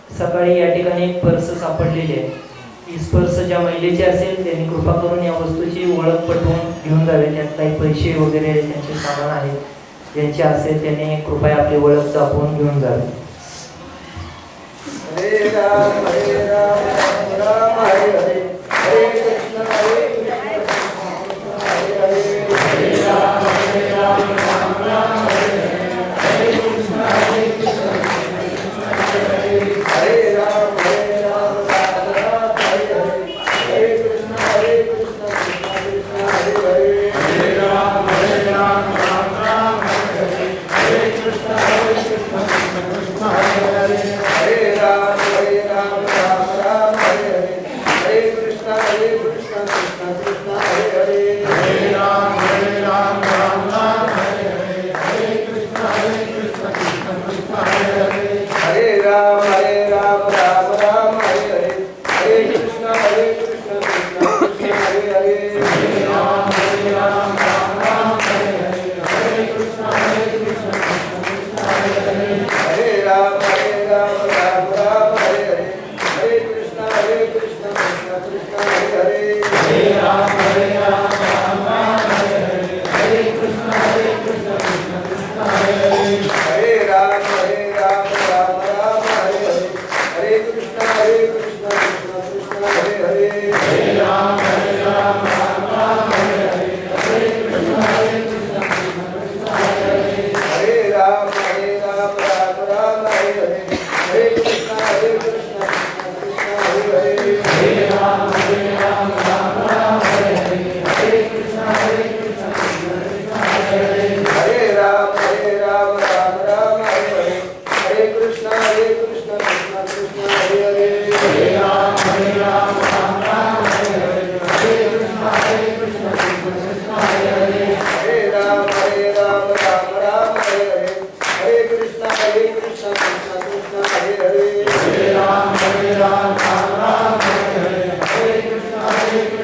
सकाळी या ठिकाणी एक पर्स सापडलेली आहे. ही पर्स ज्या महिलेची असेल त्यांनी कृपा करून या वस्तूची ओळख पटवून घेऊन जावे. त्यात काही पैसे वगैरे त्यांचे सामान आहेत, ज्यांचे असेल त्यांनी कृपया आपली ओळख दाखवून घेऊन जावे. हरे राम राम राम हरे हरे, हरे कृष्ण कृष्ण हरे हरे, हरे राम राम राम हरे हरे, हरे कृष्ण कृष्ण हरे हरे, हरे राम राम राम हरे हरे, हरे कृष्ण कृष्ण हरे हरे, हरे राम राम राम हरे हरे, हरे कृष्ण कृष्ण हरे हरे, हरे राम राम राम हरे हरे, हरे कृष्ण कृष्ण कृष्ण हरे हरे, हरे राम राम राम हरे हरे, हरे कृष्ण कृष्ण कृष्ण हरे हरे, हरे राम राम राम हरे हरे, हरे कृष्ण कृष्ण कृष्ण हरे हरे, हरे राम राम हरे हरे, हरे कृष्ण कृष्ण कृष्ण हरे हरे, हरे राम राम हरे हरे, हरे कृष्ण कृष्ण कृष्ण हरे हरे, हरे राम राम हरे हरे, हरे कृष्ण कृष्ण कृष्ण हरे हरे, हरे राम राम हरे हरे, हरे कृष्ण कृष्ण कृष्ण हरे हरे, हरे राम राम हरे हरे, हरे कृष्ण कृष्ण कृष्ण हरे हरे, हरे राम राम हरे हरे, हरे कृष्ण कृष्ण कृष्ण हरे हरे, हरे राम राम हरे हरे, हरे कृष्ण कृष्ण कृष्ण हरे हरे, हरे राम राम हरे हरे, हरे कृष्ण कृष्ण कृष्ण हरे हरे, हरे राम राम हरे हरे, हरे कृष्ण कृष्ण कृष्ण हरे हरे, हरे राम राम हरे हरे, हरे कृष्ण कृष्ण कृष्ण हरे हरे, हरे राम राम हरे हरे, हरे कृष्ण कृष्ण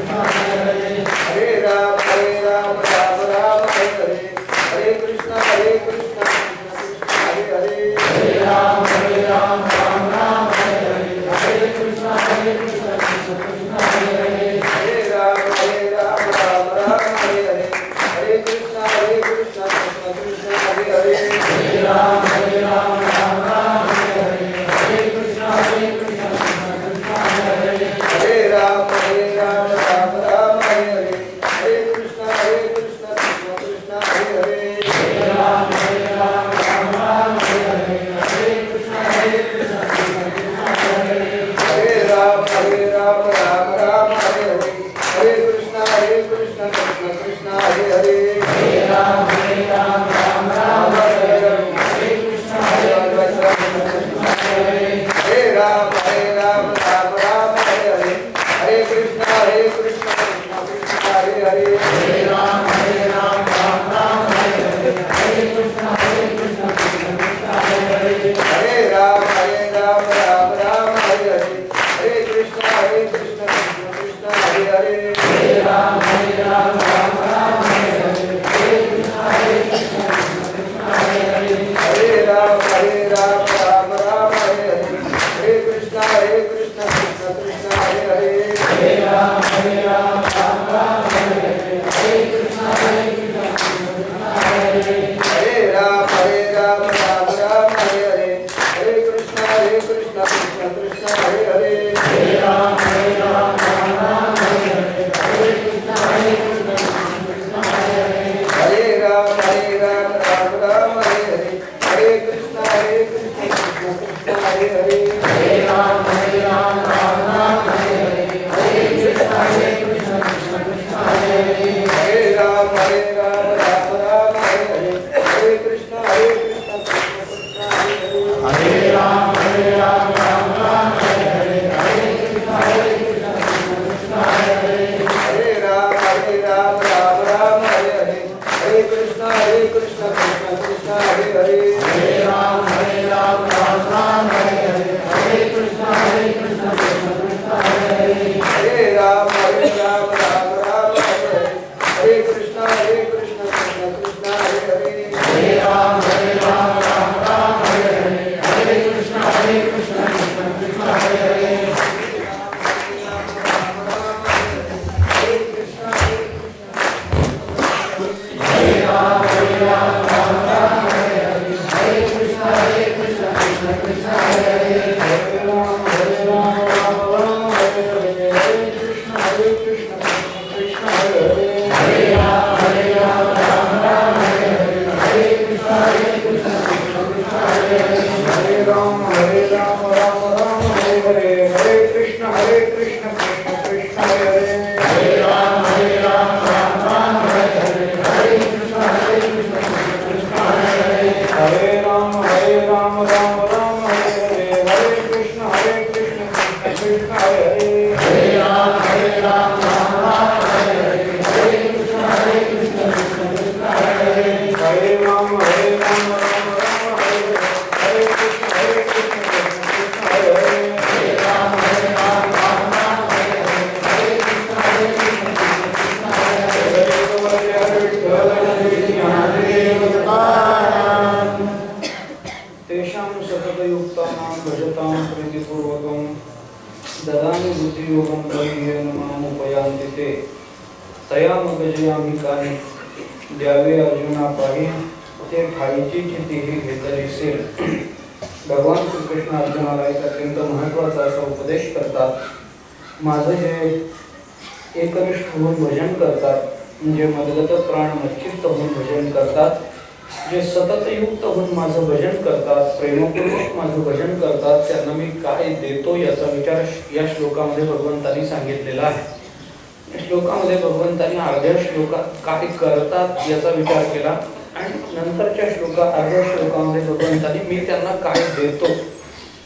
कृष्ण हरे हरे, हरे राम राम हरे हरे, हरे कृष्ण कृष्ण कृष्ण हरे हरे, हरे राम हरे हरे, हरे कृष्ण कृष्ण कृष्ण हरे हरे, हरे राम हरे हरे, हरे कृष्ण कृष्ण कृष्ण हरे हरे, हरे राम हरे हरे, हरे कृष्ण कृष्ण कृष्ण हरे हरे, हरे राम राम हरे हरे, हरे कृष्ण कृष्ण कृष्ण हरे हरे, हरे राम राम हरे हरे, हरे कृष्ण कृष्ण कृष्ण हरे हरे, हरे राम राम हरे हरे, हरे कृष्ण कृष्ण कृष्ण हरे हरे, हरे राम राम हरे हरे, हरे कृष्ण कृष्ण कृष्ण हरे हरे, हरे राम राम हरे हरे, हरे कृष्ण कृष्ण कृष्ण हरे हरे, हरे राम हरे हरे, हरे कृष्ण कृष्ण कृष्ण हरे हरे, हरे राम राम हरे हरे, हरे कृष्ण कृष्ण कृष्ण हरे हरे, हरे राम राम हरे हरे, हरे कृष्ण कृष्ण कृष्ण हरे हरे, हरे राम राम हरे हरे, हरे कृष्ण कृष्ण कृष्ण हरे हरे, हरे राम हरे हरे, हरे कृष्ण कृष्ण कृष्ण हरे हरे, हरे राम राम हरे हरे, हरे कृष्ण कृष्ण कृष्ण हरे हरे, हरे राम राम हरे हरे, हरे कृष्ण कृष्ण कृष्ण हरे हरे, हरे राम राम हरे हरे, हरे कृष्ण कृष्ण कृष्ण हरे हरे, हरे राम हरे हरे, हरे कृष्ण कृष्ण कृष्ण हरे हरे, हरे राम राम हरे हरे, हरे कृष्ण कृष्ण कृष्ण हरे हरे, हरे राम हरे हरे, हरे कृष्ण कृष्ण कृष्ण हरे हरे, हरे राम राम हरे हरे, हरे कृष्ण कृष्ण कृष्ण कृष्ण हरे हरे, हरे राम राम हरे हरे, हरे कृष्ण हरे कृष्ण कृष्ण कृष्ण हरे हरे हरे राम राम राम हरे हरे हरे कृष्ण कृष्ण कृष्ण हरे हरे हरे राम राम राम हरे हरे हरे कृष्ण कृष्ण हरे हरे हरे राम राम हरे हरे हरे कृष्ण कृष्ण कृष्ण हरे हरे हरे राम राम हरे हरे हरे कृष्ण कृष्ण कृष्ण हरे हरे हरे राम राम हरे हरे हरे कृष्ण कृष्ण हरे हरे हरे राम राम हरे हरे हरे कृष्ण कृष्ण कृष्ण हरे हरे हरे राम राम हरे हरे हरे कृष्ण कृष्ण कृष्ण हरे हरे हरे राम हरे कृष्ण कृष्ण हरे हरे हरे राम राम हरे हरे हरे कृष्ण कृष्ण तेषां सततयुक्तानां भजतां प्रीतिपूर्वकं ददामि बुद्धियोगं प्रवीर्येण मामुपयान्ति ते तया मगजयामि कानि द्यावे अर्जुना पाहि ते ठाईची चितीही घेतलीसेल. भगवान श्रीकृष्ण अर्जुनाला एक अत्यंत महत्त्वाचा असा उपदेश करतात. माझं जे एकनिष्ठ होऊन भजन करतात, म्हणजे मदगत प्राण मच्चित्त होऊन भजन करतात, जे सतत युक्त होऊन माझं भजन करतात, प्रेमपूर्वक माझं भजन करतात, त्यांना मी काय देतो याचा विचार या श्लोकामध्ये भगवंतांनी सांगितलेला आहे. या श्लोकामध्ये भगवंतांनी अर्ध्या श्लोकात काय करतात याचा विचार केला आणि नंतरच्या अर्ध्या श्लोकामध्ये भगवंतांनी मी त्यांना काय देतो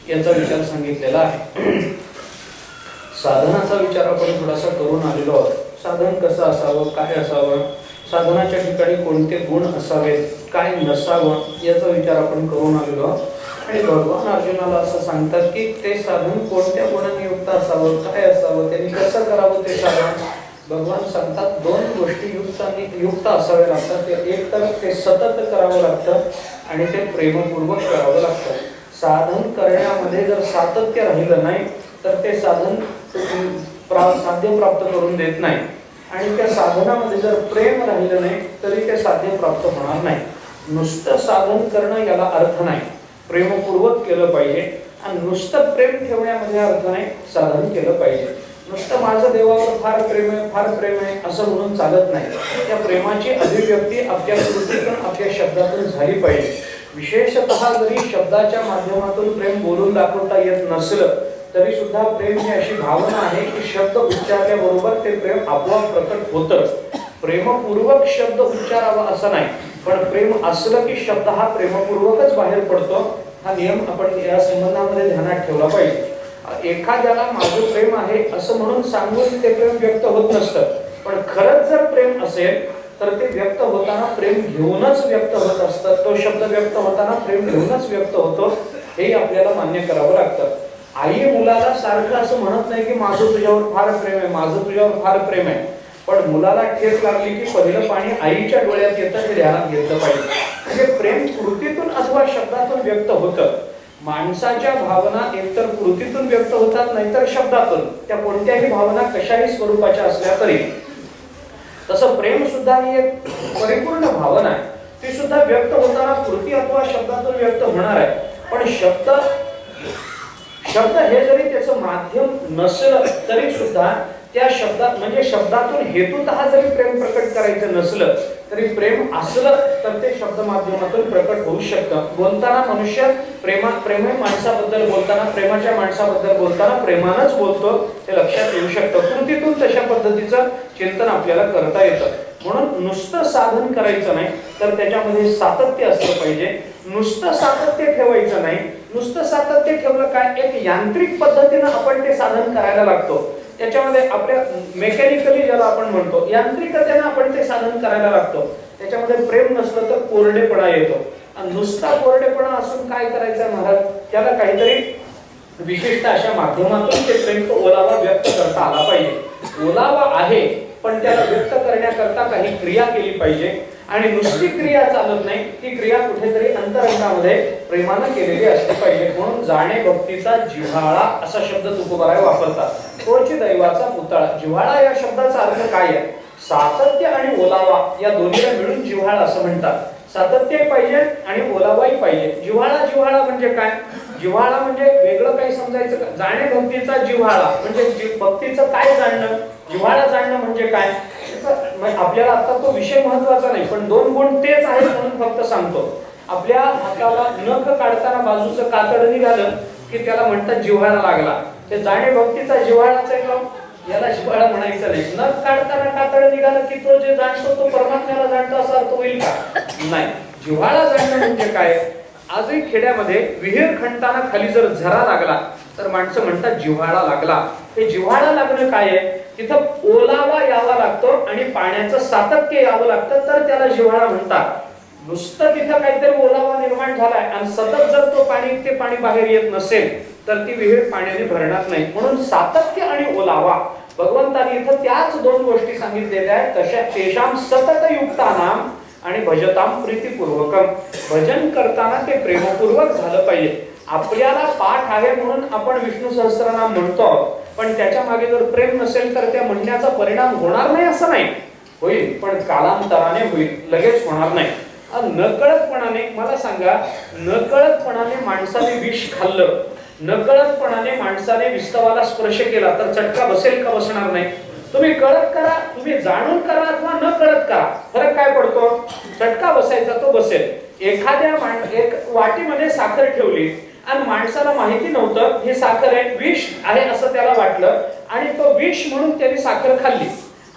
याचा विचार सांगितलेला आहे. साधनाचा विचार आपण थोडासा करून आलेलो आहोत. साधन कसं असावं, काय असावं, साधनाच्या ठिकाणी कोणते गुण असावेत, काय नसावं याचा विचार आपण करून आलेलो आहोत. आणि भगवान अर्जुनाला असं सांगतात की ते साधन कोणत्या गुणांनी युक्त असावं, काय असावं, त्यांनी कसं करावं ते साधन. भगवान सांगतात दोन गोष्टी युक्त असावे लागतात. एक तर ते सतत करावं लागतं आणि ते प्रेमपूर्वक करावं लागतं. साधन करण्यामध्ये जर सातत्य राहिलं नाही तर ते साधन साध्य प्राप्त करून देत नाही. आणि त्या साधनामध्ये जर प्रेम राहिलं नाही तरी ते साध्य प्राप्त होणार नाही. नुसतं साधन करणं याला अर्थ नाही, प्रेमपूर्वक केलं पाहिजे. आणि नुसतं प्रेम ठेवण्यामध्ये अर्थ नाही, साधन केलं पाहिजे. नुसतं माझं देवावर फार प्रेम आहे असं म्हणून चालत नाही. त्या प्रेमाची अभिव्यक्ती आपल्या कृतीतून, आपल्या शब्दातून झाली पाहिजे. विशेषतः जरी शब्दाच्या माध्यमातून प्रेम बोलून दाखवता येत नसलं तरी सुद्धा प्रेम ही अशी भावना आहे की शब्द उच्चारल्याबरोबर ते प्रेम आपोआप प्रकट होतं. प्रेमपूर्वक शब्द उच्चारावा असं नाही, पण प्रेम असलं की शब्द हा प्रेमपूर्वकच बाहेर पडतो. हा नियम आपण या संबंधामध्ये ध्यानात ठेवला पाहिजे. एखाद्याला माझं प्रेम आहे असं म्हणून सांगून ते प्रेम व्यक्त होत नसतं, पण खरंच जर प्रेम असेल तर ते व्यक्त होताना प्रेम घेऊनच व्यक्त होत असतं. तो शब्द व्यक्त होताना प्रेम घेऊनच व्यक्त होतो, हे आपल्याला मान्य करावं लागतं. आई मुलाला सारखं असं म्हणत नाही की माझं तुझ्यावर फार प्रेम आहे, माझं तुझ्यावर फार प्रेम आहे, पण मुलाला ठेच लागली की पहिलं पाणी आईच्या डोळ्यात येतं हे ध्यानात घेतलं पाहिजे. म्हणजे प्रेम कृतीतून अथवा शब्दातून व्यक्त होतं. माणसाच्या भावना एकतर कृतीतून व्यक्त होतात नाहीतर शब्दातून. त्या कोणत्याही भावना कशाही स्वरूपाच्या असल्या तरी. तसं प्रेम सुद्धा ही एक परिपूर्ण भावना आहे. ती सुद्धा व्यक्त होताना कृती अथवा शब्दातून व्यक्त होणार आहे. पण शब्द हे जरी त्याचं माध्यम नसलं तरी सुद्धा त्या शब्दात म्हणजे शब्दातून हेतुतः जरी प्रेम प्रकट करायचं नसलं तरी प्रेम असलं तर ते शब्द माध्यमातून प्रकट होऊ शकतं. बोलताना मनुष्य प्रेमळ माणसाबद्दल बोलताना, प्रेमाच्या माणसाबद्दल बोलताना प्रेमानच बोलतो, ते लक्षात येऊ शकतं. कृतीतून तशा पद्धतीचं चिंतन आपल्याला करता येतं. म्हणून नुसतं साधन करायचं नाही तर त्याच्यामध्ये सातत्य असलं पाहिजे. नुसतं सातत्य ठेवायचं नाही. नुसतं सातत्य ठेवलं काय, एक यांत्रिक पद्धतीनं आपण ते साधन करायला लागतो. त्याच्यामध्ये आपल्या मेकॅनिकली ज्याला आपण म्हणतो यांत्रिकतेने आपण ते साधन करायला लागतो. त्याच्यामध्ये प्रेम नसलं तर कोरडेपणा येतो. आणि नुसता कोरडेपणा असून काय करायचं महाराज, त्याला काहीतरी विशिष्ट अशा माध्यमातून ते प्रेम ओलावा व्यक्त करता आला पाहिजे. ओलावा आहे पण त्याला व्यक्त करण्याकरता काही क्रिया केली पाहिजे. आणि नुसती क्रिया चालत नाही, ती क्रिया कुठेतरी अंतरंगामध्ये प्रेमानं केलेली असली पाहिजे. म्हणून जाणे भक्तीचा जिव्हाळा असा शब्द तुकोबाराय वापरतात. तोची दैवाचा पुतळा. जिव्हाळा या शब्दाचा अर्थ काय आहे? सातत्य आणि ओलावा या दोन्हीला मिळून जिव्हाळा असं म्हणतात. सातत्य पाहिजे आणि ओलावाही पाहिजे. जिव्हाळा म्हणजे काय? जिव्हाळा म्हणजे वेगळं काही समजायचं का? जाणे भक्तीचा जिव्हाळा म्हणजे भक्तीचं काय जाणणं, जिव्हाळा जाणणं म्हणजे काय? आपल्याला आता तो विषय महत्वाचा नाही, पण दोन गुण तेच आहेत म्हणून फक्त सांगतो. आपल्या हाताला नख काढताना बाजूचं कातड निघालं की त्याला म्हणतात जिव्हाळा लागला. ते जाणे भक्तीचा जिव्हाळाच आहे का? याला जिव्हाळा म्हणायचं नाही. नख काढताना कातड निघालं की तो जे जाणतो तो परमात्म्याला जाणतो असा अर्थ होईल का? नाही. जिव्हाळा जाणणं म्हणजे काय? आजही खेड्यामध्ये विहीर खणताना खाली जर झरा लागला तर माणसं म्हणतात जिव्हाळा लागला. हे जिव्हाळा लागणं काय आहे? तिथं ओलावा यावा लागतो आणि पाण्याचं सातत्य यावं लागतं तर त्याला जिव्हाळा म्हणतात. नुसतं तिथं काहीतरी ओलावा निर्माण झालाय आणि सतत जर तो ते पाणी बाहेर येत नसेल तर ती विहीर पाण्याने भरणार नाही. म्हणून सातत्य आणि ओलावा भगवंताने इथं त्याच दोन गोष्टी सांगितलेल्या आहेत. तशा तेषाम सतत युक्तानाम आणि भजताम प्रीतिपूर्वकम. भजन करताना ते प्रेमपूर्वक झालं पाहिजे. आपल्याला पाठ आहे म्हणून आपण विष्णू सहस्त्रनाम म्हणतो, पण त्याच्या मागे जर प्रेम नसेल तर त्या म्हणण्याचा परिणाम होणार नाही असं नाही. होईल पण कालांतराने होईल, लगेच होणार नाही. नकळतपणाने मला सांगा, नकळतपणाने माणसाने विष खाल्लं, नकळतपणाने माणसाने विस्तवाला स्पर्श केला तर चटका बसेल का? बसणार नाही. तुम्ही कळत करा, तुम्ही जाणून करा अथवा न कळत करा, फरक काय पडतो? चटका बसायचा तो बसेल. एखाद्या एक वाटीमध्ये साखर ठेवली आणि माणसाला माहिती नव्हतं हे साखर आहे, विष आहे असं त्याला वाटलं आणि तो विष म्हणून त्याने साखर खाल्ली.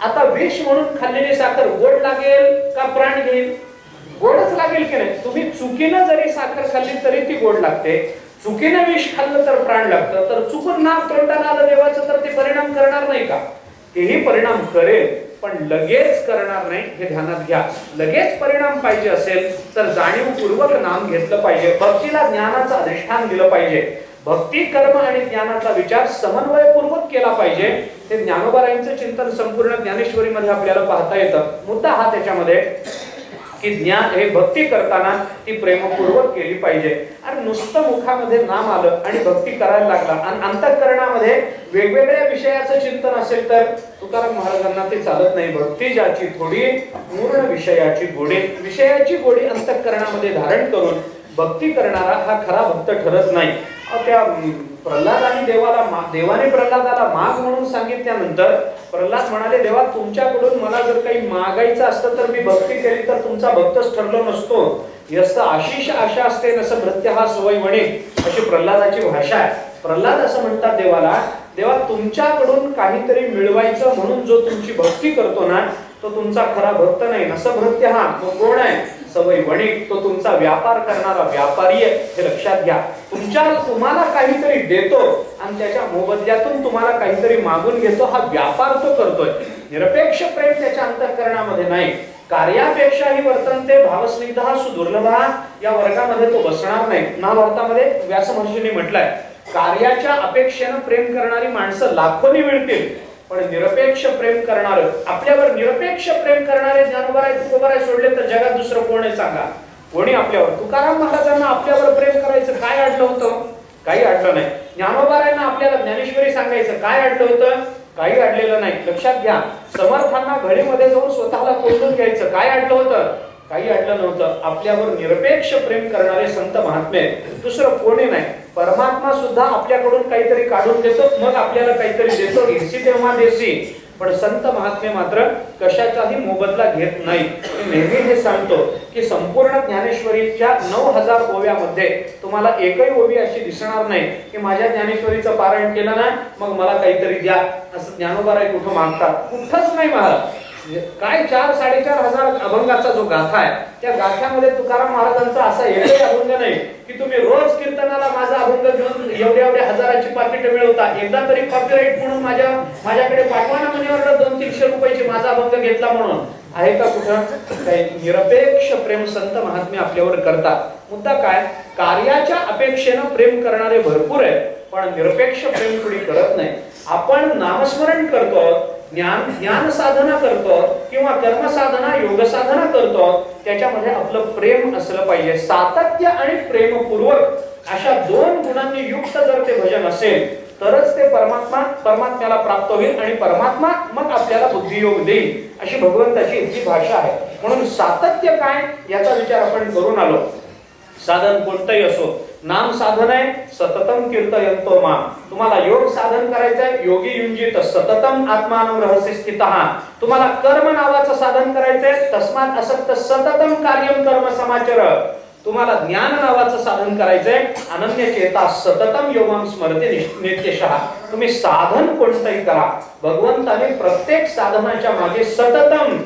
आता विष म्हणून खाल्लेली साखर गोड लागेल का प्राण घेईल? गोडच लागेल की नाही? तुम्ही चुकीनं जरी साखर खाल्ली तरी ती गोड लागते. चुकीनं विष खाल्लं तर प्राण लागतं. तर चुकून नाक तोंडाला आलं देवाचं तर ते परिणाम करणार नाही का? तेही परिणाम करेल पण लगेच करणार नाही, हे ध्यानात घ्या. लगेच परिणाम पाहिजे असेल तर जाणीवपूर्वक नाम घेतलं पाहिजे. भक्तीला ज्ञानाचं अधिष्ठान दिलं पाहिजे. भक्ती कर्म आणि ज्ञानाचा विचार समन्वयपूर्वक केला पाहिजे. हे ज्ञानोबारायांचं चिंतन संपूर्ण ज्ञानेश्वरीमध्ये आपल्याला पाहता येतं. मुद्दा हा त्याच्यामध्ये की ज्ञान हे भक्ती करताना ती प्रेमपूर्वक केली पाहिजे. आणि नुसतं मुखामध्ये नाम आलं आणि भक्ती करायला लागला आणि अंतःकरणामध्ये वेगवेगळ्या विषयाचं चिंतन असेल तर तुकाराम महाराजांना ते चालत नाही. भक्ती ज्याची थोडी पूर्ण विषयाची गोडी. विषयाची गोडी अंतःकरणामध्ये धारण करून भक्ती करणारा हा खरा भक्त ठरत नाही. त्या प्रल्हादाने देवाने प्रल्हादाला माग म्हणून सांगितल्यानंतर प्रल्हाद म्हणाले, देवा तुमच्याकडून मला जर काही मागायचं असतं तर मी भक्ती केली तर तुमचा भक्तच ठरलो नसतो. यस्त आशिष आशा असते नसं भृत्य हा सवय म्हणे, अशी प्रल्हादाची भाषा आहे. प्रल्हाद असं म्हणतात देवाला, देवा तुमच्याकडून काहीतरी मिळवायचं म्हणून जो तुमची भक्ती करतो ना तो तुमचा खरा भक्त नाही. नसं भृत्य हा तो कोण आहे? सवय वणिक, तो तुमचा व्यापार करणारा व्यापारी आहे. हे लक्षात घ्या. तुम्हाला काहीतरी देतो आणि त्याच्या मोबदल्यातून तुम्हाला काहीतरी मागून घेतो, हा व्यापार तो करतोय. निरपेक्ष प्रेम त्याच्या अंतःकरणामध्ये नाही. कार्यापेक्षाही वर्तनते भावस्निग्धः सुदुर्लभः या वर्गामध्ये तो बसणार नाही. महाभारतामध्ये व्यास महर्षींनी म्हटलंय, कार्याच्या अपेक्षेनं प्रेम करणारी माणसं लाखोनी मिळतील, पण निरपेक्ष प्रेम करणारे, आपल्यावर निरपेक्ष प्रेम करणारे ज्ञानोबाराय तुकोबाराय सोडले तर जगात दुसरं कोण आहे सांगा? कोणी आपल्यावर? तुकाराम महाराजांना आपल्यावर प्रेम करायचं काय अडलं होतं? काही अडलं नाही. ज्ञानोबारायांना आपल्याला ज्ञानेश्वरी सांगायचं काय अडलं होतं? काही अडलेलं नाही. लक्षात घ्या. समर्थांना घडीमध्ये जाऊन स्वतःला कोंडून घ्यायचं काय अडलं होतं? काही अडलं नव्हतं. आपल्यावर निरपेक्ष प्रेम करणारे संत महात्मे दुसरं कोणी नाही. परमात्मा सुद्धा आपल्याकडून काहीतरी काढून देतो, मग आपल्याला काहीतरी देतो. इर्षी तेव्हा देसी, पण संत महात्मे मात्र कशाचाही मोबदला घेत नाही. मी नेहमी हे सांगतो की संपूर्ण ज्ञानेश्वरीच्या 9000 ओव्यामध्ये तुम्हाला एकही ओवी अशी दिसणार नाही की माझ्या ज्ञानेश्वरीचं पारायण केलं ना मग मला काहीतरी द्या असं ज्ञानोबाराय कुठं मागतात. कुठंच नाही महाराज. काय 4-4.5 अभंगाचा जो गाथा आहे त्या गाथ्यामध्ये तुकाराम महाराजांचा असा एकही अभंग नाही की तुम्ही रोज कीर्तनाला माझा अभंग घेऊन एवढ्या हजाराची पाकिट मिळवता. एकदा तरी कॉपीराईट म्हणून माझ्याकडे पाठवा ना मनीवर 200-300 रुपयाची माझा अभंग घेतला म्हणून आहे का कुठं? काही निरपेक्ष प्रेम संत महात्मे आपल्यावर करतात. मुद्दा काय? कार्याच्या अपेक्षेनं प्रेम करणारे भरपूर आहेत, पण निरपेक्ष प्रेम कोणी करत नाही. आपण नामस्मरण करतो, ज्ञान साधना करतो किंवा कर्म साधना योग साधना करतो त्याच्यामध्ये आपलं प्रेम असलं पाहिजे. सातत्य आणि प्रेमपूर्वक अशा दोन गुणांनी युक्त जर ते भजन असेल तरच ते परमात्म्याला प्राप्त होईल आणि परमात्मा मग आपल्याला बुद्धियोग देईल अशी भगवंताची इतकी भाषा आहे. म्हणून सातत्य काय याचा विचार आपण करून आलो. साधन कोणतंही असो, नाम साधन आहे सततम कीर्तयन्तो माम. तुम्हाला योग साधन करायचंय योगी युंजित सततम आत्मानं रहस्य स्थितः. तुम्हाला कर्म नावाचं साधन करायचंय तस्मात् असक्त सततम कार्यम कर्म समाचर. तुम्हाला ज्ञान नावाचं साधन करायचंय अनन्य चेता सततम योगम स्मरते नित्यशः. तुम्ही साधन कोणतंही करा, भगवंताने प्रत्येक साधनाच्या मागे सततम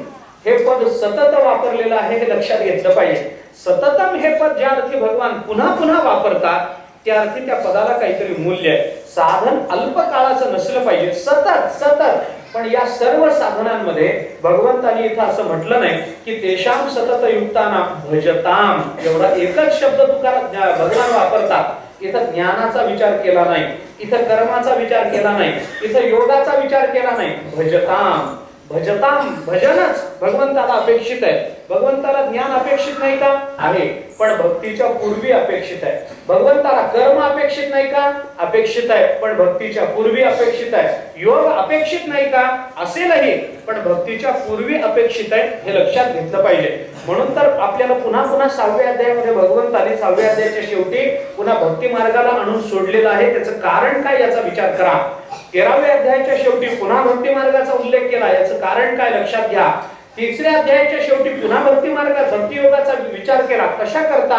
हे पद सतत वापरलेलं आहे हे लक्षात घेतलं पाहिजे. सततम हे पद ज्या अर्थी भगवान पुन्हा पुन्हा वापरतात त्या अर्थी त्या पदाला काहीतरी मूल्य आहे. साधन अल्प काळाचं नसलं पाहिजे, सतत सतत. पण या सर्व साधनांमध्ये भगवंतानी इथं असं म्हटलं नाही की तेषाम सतत युक्ताना भजताम एवढा एकच शब्द भगवान वापरतात. इथं ज्ञानाचा विचार केला नाही, इथं कर्माचा विचार केला नाही, इथं योगाचा विचार केला नाही. भजताम भजताम भजनच भगवंताला अपेक्षित आहे. भगवंताला ज्ञान अपेक्षित नाही का? आहे, पण भक्तीच्या पूर्वी अपेक्षित आहे. भगवंताला कर्म अपेक्षित नाही का? अपेक्षित आहे, पण भक्तीच्या पूर्वी अपेक्षित आहे. योग अपेक्षित नाही का? असेलही, पण भक्तीच्या पूर्वी अपेक्षित आहे हे लक्षात घेतलं पाहिजे. म्हणून तर आपल्याला पुन्हा पुन्हा 6व्या अध्यायामध्ये भगवंताने 6व्या अध्यायाच्या शेवटी पुन्हा भक्ती मार्गाला आणून सोडलेलं आहे. त्याचं कारण काय याचा विचार करा. 13व्या अध्यायाच्या शेवटी पुन्हा भक्ती मार्गाचा उल्लेख केला, याचं कारण काय लक्षात घ्या. 3ऱ्या अध्यायाच्या शेवटी पुन्हा भक्ती मार्गाचा भक्ती योगाचा विचार केला. कशा करता?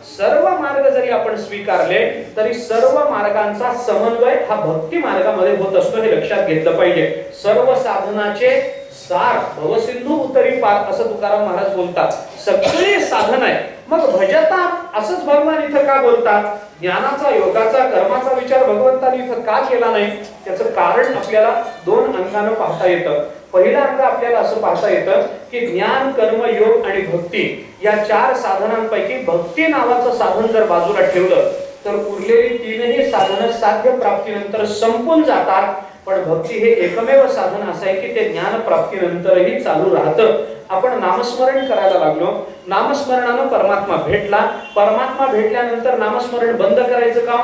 सर्व मार्ग जरी आपण स्वीकारले तरी सर्व मार्गांचा समन्वय हा भक्ती मार्गामध्ये होत असतो हे लक्षात घेतलं पाहिजे. सर्व साधनाचे सार भवसिंधू उतरी पार असं तुकाराम महाराज बोलतात. सगळे साधन आहे. मग भजता असंच भगवान इथं का बोलतात? ज्ञानाचा योगाचा कर्माचा विचार भगवंतांनी इथं का केला नाही त्याचं कारण आपल्याला 2 अंगानं पाहता येतं. पहिला अंग आपल्याला असं पाहता येतं की ज्ञान कर्म योग आणि भक्ती या 4 साधनांपैकी भक्ती नावाचं साधन जर बाजूला ठेवलं तर उरलेली 3ही साधनं साध्य प्राप्तीनंतर संपून जातात. पण भक्ती हे एकमेव साधन असं आहे की ते ज्ञान प्राप्तीनंतरही चालू राहतं. आपण नामस्मरण करायला लागलो, नामस्मरणानं परमात्मा भेटला. परमात्मा भेटल्यानंतर नामस्मरण बंद करायचं का?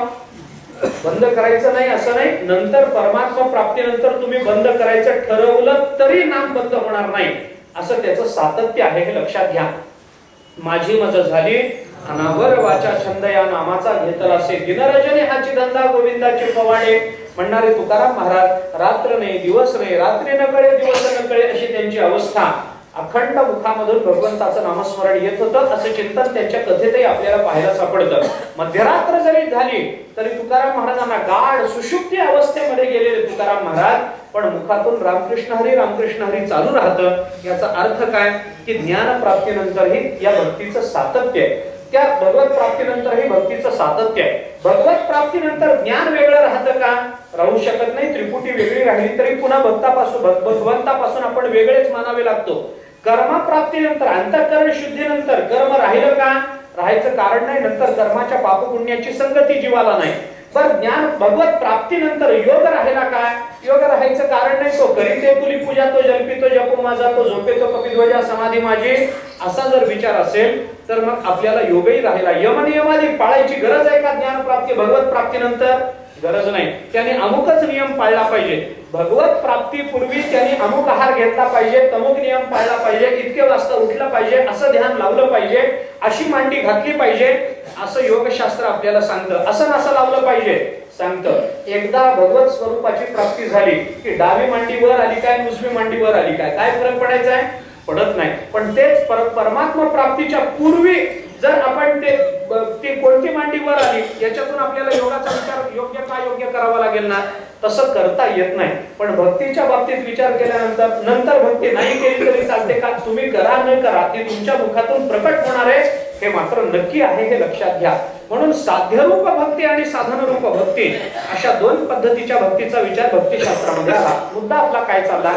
बंद करायचं नाही असं नाही. नंतर परमात्मा प्राप्तीनंतर तुम्ही बंद करायचं ठरवलं तरी नाम बंद होणार नाही. असं त्याचं सातत्य आहे हे लक्षात घ्या. माझी मज झाली अनावर वाचा छंद या नामाचा घेतला से दिनरजने हाची धंदा गोविंदाचे पवाडे म्हणणारे तुकाराम महाराज रात्र नाही दिवस नाही, रात्री न कळे दिवस न कळे अशी त्यांची अवस्था. अखंड मुखामधून भगवंताचं नामस्मरण येत होतं असं चिंतन त्यांच्या कथेतही आपल्याला पाहायला सापडतं. मध्यरात्र जरी झाली तरी तुकाराम महाराजांना गाढ सुषुप्ती अवस्थेमध्ये गेलेले तुकाराम महाराज पण मुखातून रामकृष्ण हरी चालू राहतं. याचा अर्थ काय की ज्ञान प्राप्तीनंतरही या भक्तीचं सातत्य आहे. त्या भगवत प्राप्तीनंतरही भक्तीचं सातत्य आहे. भगवत प्राप्तीनंतर ज्ञान वेगळं राहतं का? राहू शकत नाही. त्रिपुटी वेगळी राहिली तरी पुन्हा भगवंतापासून आपण वेगळेच मानावे लागतो. कर्मप्राप्तीनंतर अंतःकरण शुद्धीनंतर कर्म राहिलं का? राहायचं कारण नाही. नंतर कर्माच्या पाप पुण्याची संगती जीवाला नाही. पण ज्ञान भगवत प्राप्तीनंतर योग राहिला काय? योग राहायचं कारण नाही. तो करीते तुली पूजा, तो जल्पितो जपो माझा, तो झोपेतो कपिध्वजा समाधी माझी असा जर विचार असेल तर मग आपल्याला योगही राहिला. यमनियमादी पाळायची गरज आहे का ज्ञान प्राप्ती भगवत प्राप्तीनंतर? गरज नाही. त्याने अमुकच नियम पाळला पाहिजे. भगवत प्राप्तीपूर्वी त्याने अमुक आहार घेतला पाहिजे, तमुक नियम पाळला पाहिजे, इतके वाजता उठलं पाहिजे, असं ध्यान लावलं पाहिजे, अशी मांडी घातली पाहिजे असं योगशास्त्र आपल्याला सांगतं. असं नसं लावलं पाहिजे सांगतं. एकदा भगवत स्वरूपाची प्राप्ती झाली की डावी मांडी वर आली काय उजवी मांडी वर आली काय फरक पडायचा आहे? पडत नाही. पण तेच परमात्मा प्राप्तीच्या पूर्वी जर आपण ते कोणती मांडी वर आली याच्यातून आपल्याला योगाचा विचार योग्य करावा लागेल ना, तसं करता येत नाही. पण भक्तीच्या बाबतीत विचार केल्यानंतर भक्ती नाही केली तरी चालते का? तुम्ही करा न करा ते तुमच्या मुखातून प्रकट होणार आहे हे मात्र नक्की आहे हे लक्षात घ्या. म्हणून साध्यरूप भक्ती आणि साधनरूप भक्ती अशा दोन पद्धतीच्या भक्तीचा विचार भक्तिशास्त्रामध्ये आला. मुद्दा आपला काय चालला?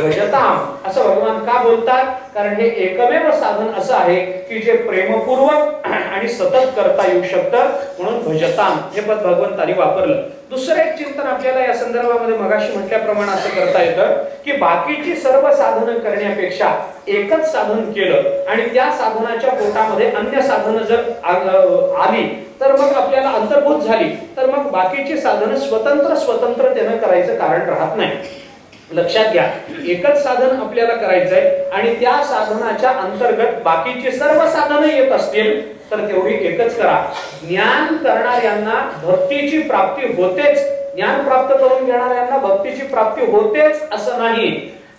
भजताम असं भगवान का बोलतात? कारण हे एकमेव साधन असं आहे की जे प्रेमपूर्वक आणि सतत करता येऊ शकतं, म्हणून भजताम हे पद भगवंतांनी वापरलं. दुसरं एक चिंतन आपल्याला या संदर्भामध्ये मगाशी म्हटल्याप्रमाणे असं करता येतं की बाकीची सर्व साधनं करण्यापेक्षा एकच साधन केलं आणि त्या साधनाच्या पोटामध्ये अन्य साधनं जर आली तर मग आपल्याला अंतर्भूत झाली तर मग बाकीची साधनं स्वतंत्रतेनं करायचं कारण राहत नाही. लक्षात घ्या, एकच साधन आपल्याला करायचंय आणि त्या साधनाच्या अंतर्गत बाकीची सर्व साधनं येत असतील तर तेवढी एकच करा. ज्ञान करणाऱ्यांना भक्तीची प्राप्ती होतेच, ज्ञान प्राप्त करून घेणाऱ्यांना भक्तीची प्राप्ती होतेच असं नाही,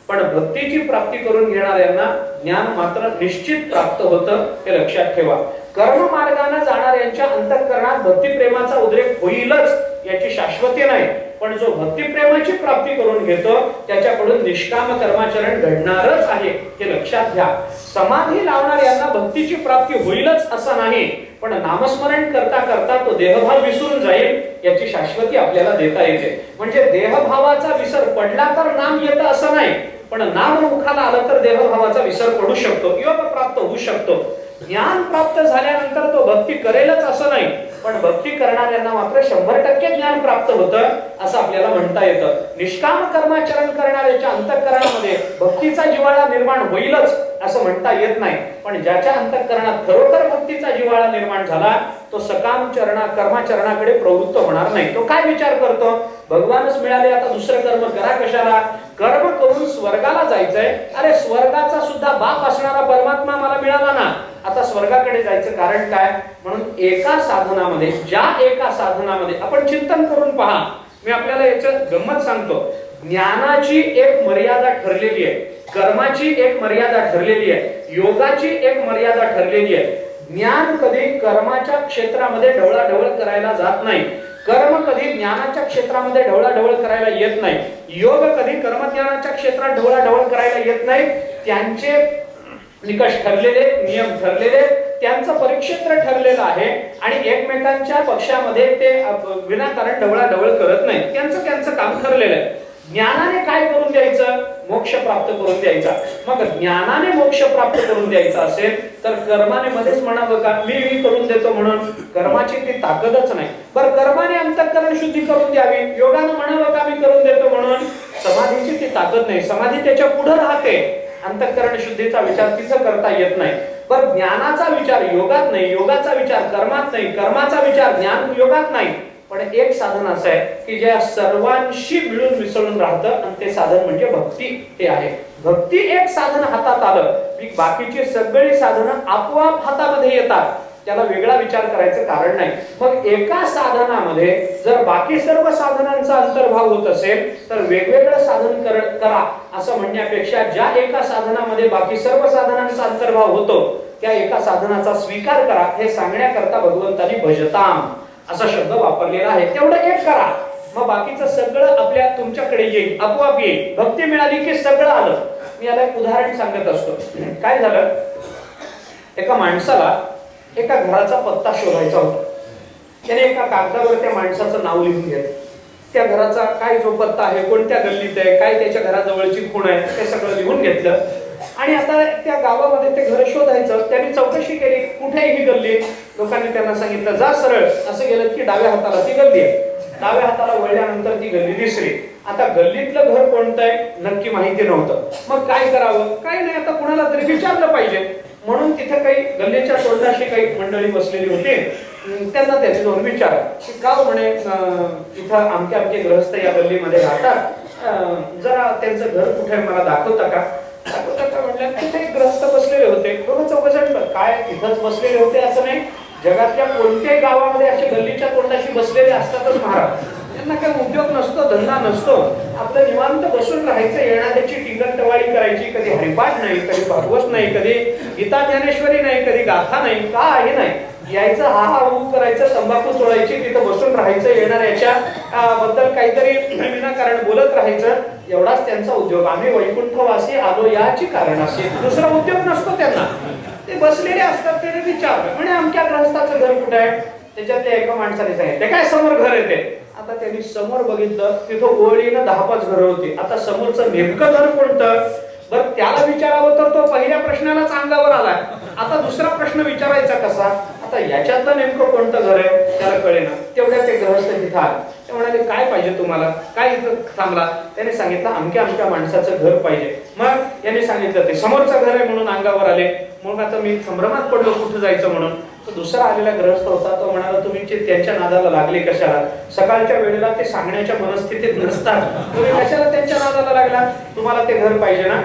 पण भक्तीची प्राप्ती करून घेणाऱ्यांना ज्ञान मात्र निश्चित प्राप्त होतं, हे लक्षात ठेवा. कर्म मार्गाने जाणाऱ्यांच्या अंतःकरणात भक्तिप्रेमाचा उद्रेक होईलच याची शाश्वती नाही, पण जो भक्तिप्रेमाची प्राप्ती करून घेतो त्याच्याकडून निष्काम कर्माचरण घडणारच आहे, हे लक्षात घ्या. समाधी लावणाऱ्यांना भक्तीची प्राप्ती होईलच असं नाही, पण नामस्मरण करता करता तो देहभाव विसरून जाईल याची शाश्वती आपल्याला देता येते. म्हणजे देहभावाचा विसर पडला तर नाम येतं असं नाही, पण नाम मुखाला आलं तर देहभावाचा विसर पडू शकतो, योग प्राप्त होऊ शकतो. ज्ञान प्राप्त झाल्यानंतर तो भक्ती करेलच असं नाही, पण भक्ती करणाऱ्यांना मात्र 100% ज्ञान प्राप्त होतं असं आपल्याला म्हणता येतं. निष्काम कर्माचरण करणाऱ्याच्या अंतःकरणामध्ये भक्तीचा जिव्हाळा निर्माण होईलच असं म्हणता येत नाही, पण ज्याच्या अंतःकरणात खरोखर भक्तीचा जिव्हाळा निर्माण झाला तो सकाम कर्माचरणाकडे प्रवृत्त होणार नाही. तो काय विचार करतो? भगवानच मिळाले, आता दुसरं कर्म करा कशाला? कर्म करून स्वर्गाला जायचंय. अरे स्वर्गाचा सुद्धा बाप असणारा परमात्मा मला मिळाला ना, आता स्वर्गाकडे जायचं कारण काय? म्हणून एका साधनामध्ये, ज्या एका साधनामध्ये आपण चिंतन करून पहा. मी आपल्याला याचं गंमत सांगतो. ज्ञानाची एक मर्यादा ठरलेली आहे, कर्माची एक मर्यादा ठरलेली आहे, योगाची एक मर्यादा ठरलेली आहे. ज्ञान कधी कर्माच्या क्षेत्रामध्ये ढवळाढवळ करायला जात नाही, कर्म कधी ज्ञानाच्या क्षेत्रामध्ये ढवळाढवळ करायला येत नाही, योग कधी कर्मज्ञानाच्या क्षेत्रात ढवळाढवळ करायला येत नाही. त्यांचे निकष ठरलेले, नियम ठरलेले, त्यांचं परिक्षेत्र ठरलेलं आहे आणि एकमेकांच्या पक्षामध्ये ते विनाकारण ढवळाढवळ करत नाही. त्यांचं काम ठरलेलं आहे. ज्ञानाने काय करून द्यायचं? मोक्ष प्राप्त करून द्यायचा. मग ज्ञानाने मोक्ष प्राप्त करून द्यायचा असेल तर कर्माने मध्येच म्हणावं का मी करून देतो म्हणून? कर्माची ती ताकदच नाही. बरं, कर्माने अंतःकरण शुद्धी करून द्यावी, योगाने म्हणावं का मी करून देतो म्हणून? समाधीची ती ताकद नाही, समाधी त्याच्या पुढे राहते. अंतःकरण शुद्धीचा विचार तिथं करता येत नाही. पण ज्ञानाचा विचार योगात नाही, योगाचा विचार कर्मात नाही, कर्माचा विचार ज्ञान योगात नाही. पण एक साधन असं आहे की ज्या सर्वांशी मिळून मिसळून राहतं आणि ते साधन म्हणजे भक्ती हे आहे. भक्ती एक साधन हातात आलं की बाकीची सगळी साधनं आपोआप हातामध्ये येतात, त्याला वेगळा विचार करायचं कारण नाही. मग एका साधनामध्ये जर बाकी सर्व साधनांचा अंतर्भाव होत असेल तर वेगवेगळं साधन करा असं म्हणण्यापेक्षा ज्या एका साधनामध्ये बाकी सर्व साधनांचा अंतर्भाव होतो त्या एका साधनाचा स्वीकार करा हे सांगण्याकरता भगवंतांनी भजताम असा शब्द वापरलेला आहे. तेवढं एक करा, मग बाकीचं सगळं आपल्या तुमच्याकडे येईल, आपोआप येईल. भक्ती मिळाली की सगळं आलं. मी याला एक उदाहरण सांगत असतो. काय झालं, एका माणसाला एका घराचा पत्ता शोधायचा होता. त्याने एका कागदावर त्या माणसाचं नाव लिहून घेतलं. त्या घराचा काय जो पत्ता आहे, कोणत्या गल्लीत आहे, काय त्याच्या घराजवळची खूण आहे, ते सगळं लिहून घेतलं. आणि आता त्या गावामध्ये ते घर शोधायचं. त्यांनी चौकशी केली, कुठे ही गल्ली? लोकांनी त्यांना सांगितलं जा सरळ. असं गेलं की डाव्या हाताला ती गल्ली आहे. डाव्या हाताला वळल्यानंतर ती गल्ली दिसली. आता गल्लीतलं घर कोणतं आहे नक्की माहिती नव्हतं. मग काय करावं? काही नाही, आता कुणाला तरी विचारलं पाहिजे. म्हणून तिथे काही गल्लीच्या तोंडाशी काही मंडळी बसलेली होती. त्यांना त्याचे जाऊन विचारा की का म्हणे इथं आमके आमके गृहस्थ या गल्लीमध्ये राहतात, जरा त्यांचं घर कुठे मला दाखवता का? म्हटलं तिथे ग्रस्त बसलेले होते. दोघं चौघजण काय तिथंच बसलेले होते असं नाही, जगातल्या कोणत्याही गावामध्ये असे गल्लीच्या तोंडाशी बसलेले असतातच महाराज. त्यांना काही उद्योग नसतो, धंदा नसतो, आपलं निवांत बसून राहायचं, येणाऱ्याची टिंगल करायची. कधी हरिपाठ नाही, कधी भागवत नाही, कधी गीता ज्ञानेश्वरी नाही, कधी गाथा नाही, काही नाही. यायचं हा हा ऊ करायचं, तंबाखू चोळायची, तिथं बसून राहायचं, येणाऱ्याच्या बद्दल काहीतरी विनाकारण बोलत राहायचं. एवढाच त्यांचा उद्योग. आम्ही वैकुंठवासी आलो याची कारण असे, दुसरा उद्योग नसतो त्यांना. ते बसलेले असतात. त्याने विचारलं म्हणे आमच्या ग्रहस्थाचं घर कुठे आहे? त्याच्यात त्या एका माणसाने सांगितलं काय समोर घर येते. आता त्यांनी समोर बघितलं, तिथं ओळीनं 10-5 घरं होती. आता समोरचं नेमकं घर कोणतं, बरं त्याला विचारावं तर तो पहिल्या प्रश्नालाच अंगावर आलाय. आता दुसरा प्रश्न विचारायचा कसा, आता याच्यातलं नेमकं कोणतं घर आहे त्याला कळेना. तेवढ्या ते ग्रहस्थ तिथं आले. ते म्हणाले काय पाहिजे तुम्हाला, काय इथं थांबला. त्याने सांगितलं आमच्या माणसाचं घर पाहिजे. मग याने सांगितलं ते समोरचं घर आहे म्हणून अंगावर आले. मग आता मी संभ्रमात पडलो कुठं जायचं म्हणून. तो दुसरा आलेला ग्रहस्थ होता. तो म्हणाला तुम्ही त्यांच्या नादाला लागले कशाला, सकाळच्या वेळेला ते सांगण्याच्या मनस्थितीत नसतात, तुम्ही कशाला त्यांच्या नादाला लागला, तुम्हाला ते घर पाहिजे ना,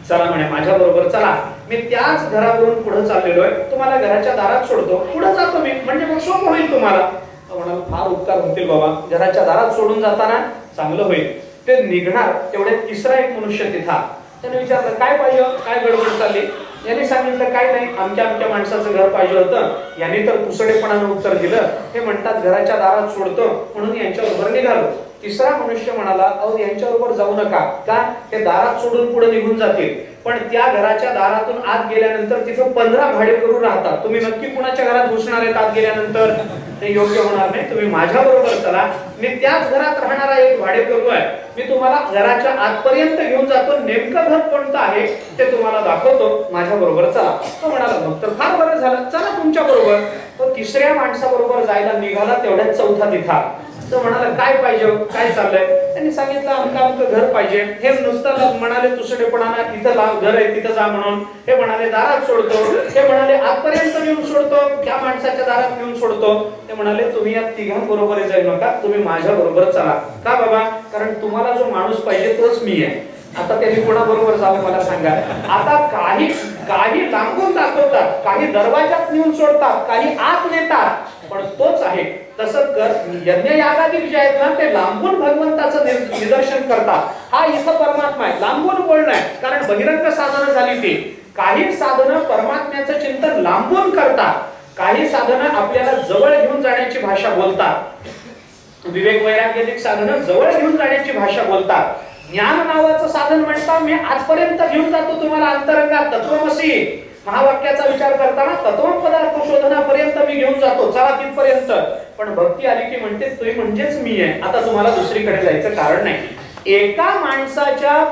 चला म्हणे माझ्या बरोबर चला. मी त्याच घरावरून पुढे चाललेलो आहे, तुम्हाला घराच्या दारात सोडतो, पुढे जातो मी, म्हणजे मग सोपं होईल तुम्हाला. म्हणाला फार उपकार होतील बाबा, घराच्या दारात सोडून जाताना चांगलं होईल. ते निघणार तेवढे तिसरा एक मनुष्य तिथा. त्याने विचारलं काय पाहिजे, काय गडबड चालली. यांनी सांगितलं काय नाही, आमच्या माणसाचं घर पाहिजे होतं. यांनी तर पुसडेपणानं उत्तर दिलं, हे म्हणतात घराच्या दारात सोडतो म्हणून यांच्याबरोबर निघालो. तिसरा मनुष्य म्हणाला अहो यांच्याबरोबर जाऊ नका, का ते दारात सोडून पुढे निघून जातील, पण त्या घराच्या दारातून आत गेल्यानंतर तिथं 15 भाडेकरू राहतात, तुम्ही नक्की कुणाच्या घरात घुसणार आहेत आत गेल्यानंतर, ते योग्य होणार नाही, तुम्ही माझ्या बरोबर चला, मी त्याच घरात राहणारा एक भाडेकरू आहे, मी तुम्हाला घराच्या आतपर्यंत घेऊन जातो, नेमकं घर कोणतं आहे ते तुम्हाला दाखवतो, माझ्या बरोबर चला. तो म्हणाला मग तर फार बरं झालं, चला तुमच्या बरोबर. तो तिसऱ्या माणसाबरोबर जायला निघाला, तेवढ्यात चौथा तिथा. तो म्हणाला काय पाहिजे, काय चाललंय. त्यांनी सांगितलं आमचं घर पाहिजे. हे नुसतं म्हणाले तुसडेपणाना तिथं घर आहे तिथं जा म्हणून. हे म्हणाले दारात सोडतो, हे म्हणाले आतपर्यंत घेऊन सोडतो, त्या माणसाच्या दारात घेऊन सोडतो. ते म्हणाले तुम्ही या तिघांबरोबर जाऊ नका, तुम्ही माझ्या बरोबर चला. का बाबा, कारण तुम्हाला जो माणूस पाहिजे तोच मी आहे. आता त्यांनी कोणाबरोबर जावं मला सांगा. आता काही लांबून दाखवतात, काही दरवाजात नेऊन सोडतात, काही आत नेतात, पण तोच आहे. तसं यज्ञ यागादिक जे आहेत ना ते लांबून भगवंताचं निदर्शन करतात. हा इथं परमात्मा आहे, लांबून बोलणं आहे, कारण बहिरंग साधनं झाली ती. काही साधनं परमात्म्याचं चिंतन लांबून करतात, काही साधनं आपल्याला जवळ घेऊन जाण्याची भाषा बोलतात. विवेक वैराग्यादिक साधनं जवळ घेऊन जाण्याची भाषा बोलतात. ज्ञान नावाचं साधन म्हणता मी आजपर्यंत घेऊन जातो तुम्हाला अंतरंगात, तत्वमसी महावाक्याचा विचार करताना तत्वम पदार्थ शोधनापर्यंत मी घेऊन जातो, चला तिथपर्यंत. पण भक्ती आली की म्हणते तुम्ही म्हणजेच मी आहे, आता तुम्हाला दुसरीकडे जायचं कारण नाही. एका माणसाच्या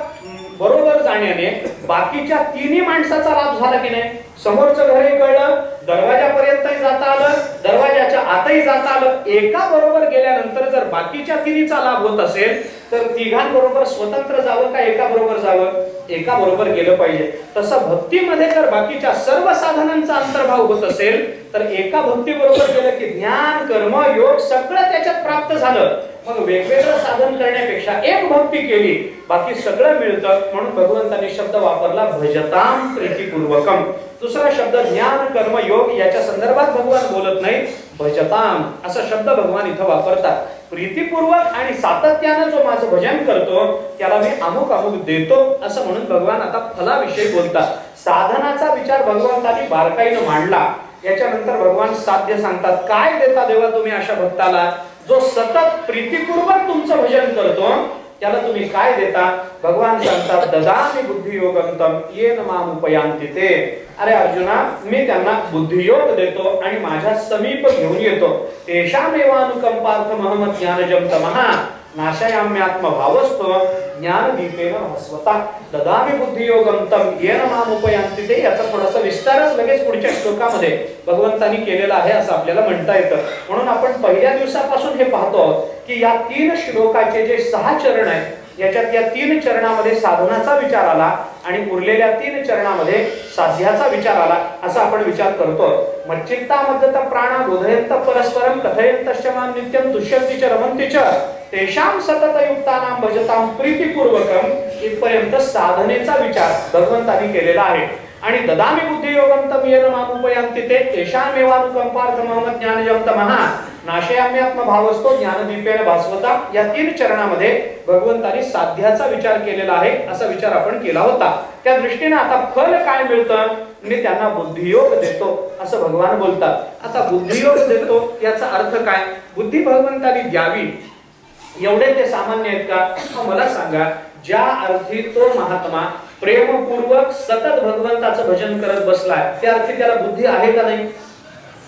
बरोबर जाण्याने बाकीच्या तिन्ही माणसाचा लाभ झाला की नाही. समोरचं घरही कळलं, दरवाजापर्यंतही जाता आलं, दरवाजाच्या आतही जाता आलं. एका बरोबर गेल्यानंतर जर बाकीच्या तिन्हीचा लाभ होत असेल तर तिघांबरोबर स्वतंत्र जावं का एका बरोबर जावं, एका बरोबर गेलं पाहिजे. तसं भक्तीमध्ये जर बाकीच्या सर्व साधनांचा अंतर्भाव होत असेल तर एका भक्ती बरोबर गेलं की ज्ञान कर्म योग सगळं त्याच्यात प्राप्त झालं. मग वेगवेगळं साधन करण्यापेक्षा एक भक्ती केली बाकी सगळं मिळतं. म्हणून भगवंतांनी शब्द वापरला भजताम प्रीतिपूर्वकम. दुसरा शब्द ज्ञान कर्म योग याच्या संदर्भात भगवान बोलत नाही, भजताम असा शब्द भगवान इथं वापरतात. प्रीतिपूर्वक आणि सातत्यानं जो माझं भजन करतो त्याला मी अमुक अमुक देतो असं म्हणून भगवान आता फलाविषयी बोलतात. साधनाचा विचार भगवंतांनी बारकाईनं मांडला. याच्यानंतर भगवान साध्य सांगतात, काय देता देवा तुम्ही अशा भक्ताला जो सतत प्रीतिपूर्वक तुमचं भजन करतो, त्याला तुम्ही काय देता. भगवान सांगतात ददामि बुद्धियोगंतम येन माम उपयांति ते. अरे अर्जुना, मी त्यांना बुद्धियोग देतो आणि माझ्या समीप घेऊन येतो. तेषामेवानुकंपार्थ महमत ज्ञानजं तमः नाशयाम्यात्मभावस्तो ज्ञानदीपेन भास्वता. ददामि बुद्धियोगंतम येन माम उपयांति ते. याचा थोडासा विस्तारच लगेच पुढच्या श्लोकामध्ये भगवंतांनी केलेला आहे असं आपल्याला म्हणता येतं. म्हणून आपण पहिल्या दिवसापासून हे पाहतो की या 3 श्लोकाचे जे 6 चरण आहेत याच्यात या 3 चरणामध्ये साधनाचा विचार आला आणि उरलेल्या 3 चरणामध्ये साध्याचा विचार आला असा आपण विचार करतो. मच्चित्ता मद्दत प्राणा बोधयंत परस्परम कथयंतश्च मां नित्यं तुष्यन्ति च रमन्ति च तेषां सततयुक्तानां भजतां प्रीतिपूर्वकम. इथपर्यंत साधनेचा विचार भगवंतांनी केलेला आहे. आणि ददामि बुद्धियोगंतम येन माम उपयांति ते तेषामेवानुकंपार्थ महमत ज्ञानजं तमः नाशयाम्यात्मभावस्तो ज्ञानदीपेन भास्वता. या 3 चरणामध्ये भगवंतांनी साध्याचा विचार केलेला आहे असा विचार आपण केला होता. त्या दृष्टीने आता फल काय मिळतं, मी त्यांना बुद्धियोग देतो असं भगवान बोलतात. आता बुद्धियोग देतो याचा अर्थ काय, बुद्धी भगवंतांनी द्यावी एवढे ते सामान्य आहेत का. मला सांगा, ज्या अर्थी तो महात्मा प्रेमपूर्वक सतत भगवंताचं भजन करत बसलाय त्या अर्थी त्याला बुद्धी आहे का नाही.